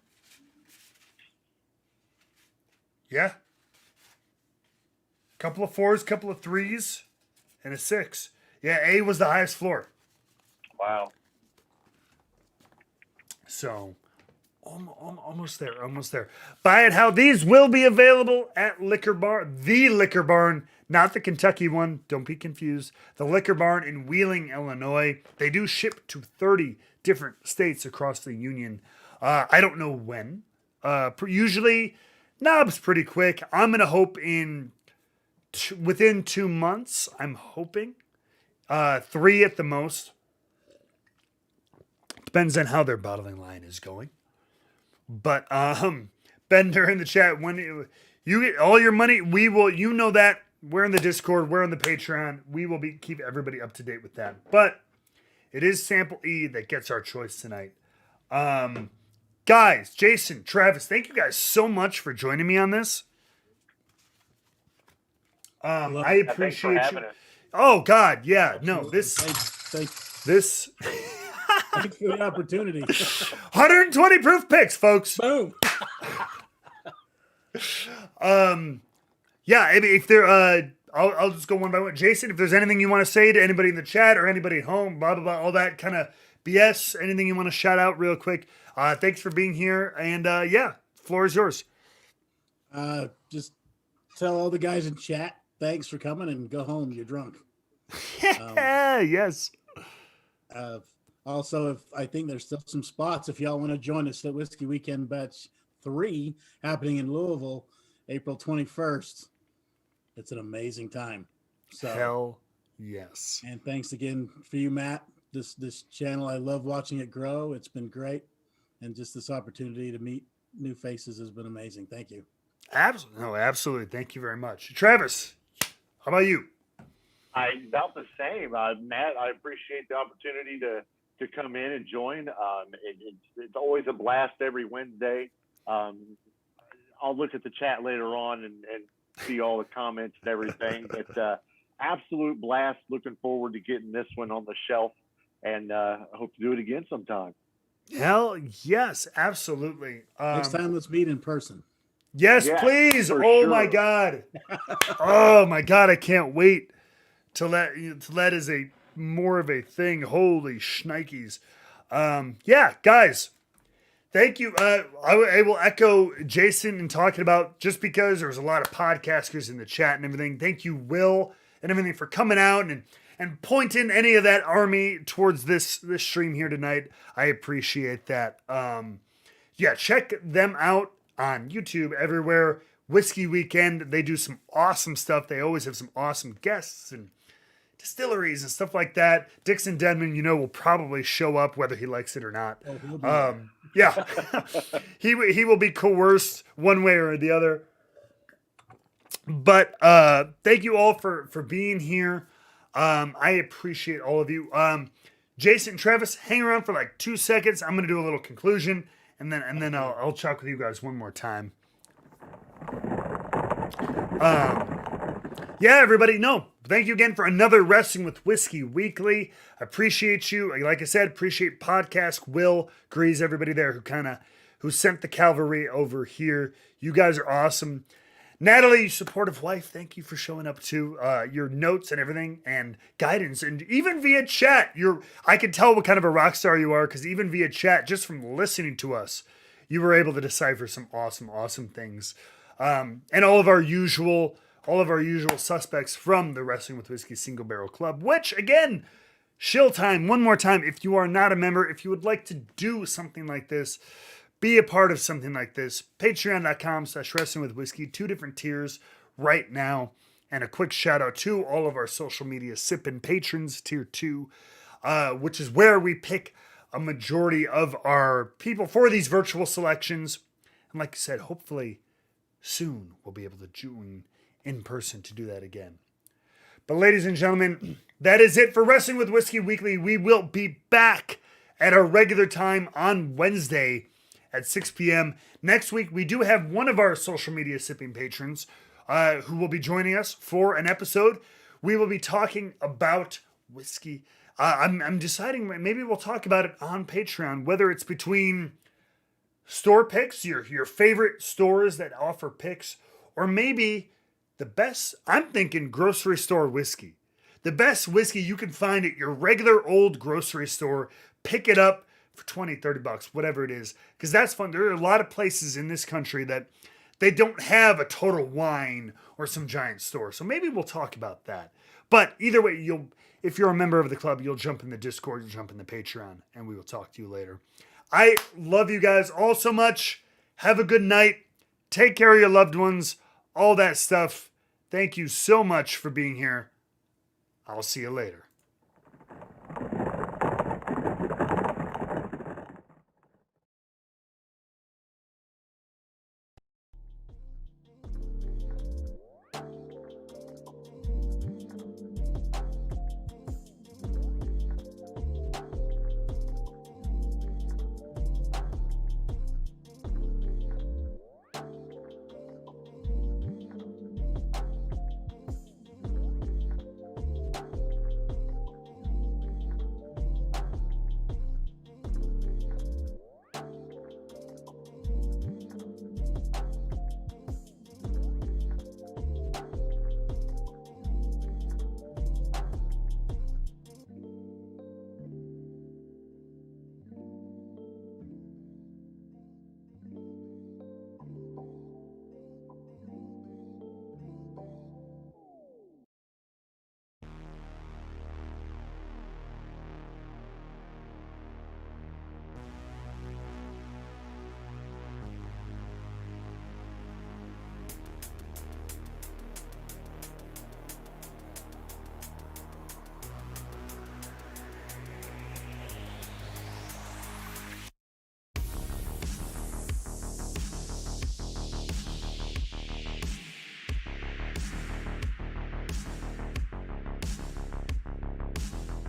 Yeah. Couple of 4s, couple of 3s, and a 6. Yeah, A was the highest floor. Wow. So, almost there, almost there. Buy it how these will be available at Liquor Barn, the Liquor Barn, not the Kentucky one. Don't be confused. The Liquor Barn in Wheeling, Illinois. They do ship to 30 different states across the union. I don't know when. Usually, knob's pretty quick. I'm gonna hope within 2 months. I'm hoping 3 at the most. Depends on how their bottling line is going. But Bender in the chat, when you get all your money, we will. You know that we're in the Discord, we're on the Patreon. We will keep everybody up to date with that. But it is Sample E that gets our choice tonight. Guys, Jason, Travis, thank you guys so much for joining me on this. I appreciate you. Oh God, yeah, no, this. Thanks for the opportunity. 120 proof picks, folks. Boom. Yeah, if there, I'll just go one by one. Jason, if there's anything you want to say to anybody in the chat or anybody at home, blah blah blah, all that kind of BS. Anything you want to shout out real quick? Thanks for being here, and yeah, floor is yours. Just tell all the guys in chat thanks for coming and go home. You're drunk. Yes. Also, if I think there's still some spots, if y'all want to join us at Whiskey Weekend Batch 3 happening in Louisville, April 21st. It's an amazing time. So hell yes. And thanks again for you, Matt. This channel, I love watching it grow. It's been great. And just this opportunity to meet new faces has been amazing. Thank you. Absolutely. Thank you very much. Travis, how about you? About the same. Matt, I appreciate the opportunity to come in and join. It's always a blast every Wednesday. I'll look at the chat later on and see all the comments and everything. But absolute blast. Looking forward to getting this one on the shelf, and hope to do it again sometime. Hell yes, absolutely. Next time, let's meet in person. Yes, please. Oh sure. my God. Oh my God, I can't wait till that is a more of a thing. Holy shnikes. Yeah, guys, thank you. I will echo Jason in talking about, just because there's a lot of podcasters in the chat and everything. Thank you, Will, and everything, for coming out and pointing any of that army towards this stream here tonight. I appreciate that. Yeah, check them out on YouTube, everywhere. Whiskey Weekend. They do some awesome stuff. They always have some awesome guests and distilleries and stuff like that. Dixon Denman, will probably show up whether he likes it or not. Yeah, he will be coerced one way or the other. But thank you all for being here. I appreciate all of you. Jason, Travis, hang around for like 2 seconds. I'm gonna do a little conclusion, and then I'll talk with you guys one more time. Yeah, everybody, thank you again for another Wrestling with Whiskey Weekly. Appreciate you. Like I said, appreciate Podcast, Will, Grease, everybody there who sent the cavalry over here. You guys are awesome. Natalie, supportive wife, thank you for showing up too. Your notes and everything and guidance, and even via chat. I can tell what kind of a rock star you are, because even via chat, just from listening to us, you were able to decipher some awesome things. And all of our usual suspects from the Wrestling with Whiskey Single Barrel Club, which, again, shill time, one more time, if you are not a member, if you would like to do something like this, be a part of something like this, patreon.com/wrestling with whiskey, 2 different tiers right now. And a quick shout out to all of our social media sippin' patrons, tier 2, which is where we pick a majority of our people for these virtual selections. And like I said, hopefully soon we'll be able to join in person to do that again. But ladies and gentlemen, that is it for Wrestling with Whiskey Weekly. We will be back at our regular time on Wednesday at 6 p.m. Next week, we do have one of our social media sipping patrons who will be joining us for an episode. We will be talking about whiskey. I'm deciding, maybe we'll talk about it on Patreon, whether it's between store picks, your favorite stores that offer picks, or maybe the best, I'm thinking grocery store whiskey. The best whiskey you can find at your regular old grocery store. Pick it up for 20, 30 bucks, whatever it is. Because that's fun. There are a lot of places in this country that they don't have a Total Wine or some giant store. So maybe we'll talk about that. But either way, if you're a member of the club, you'll jump in the Discord, you'll jump in the Patreon, and we will talk to you later. I love you guys all so much. Have a good night. Take care of your loved ones. All that stuff. Thank you so much for being here. I'll see you later.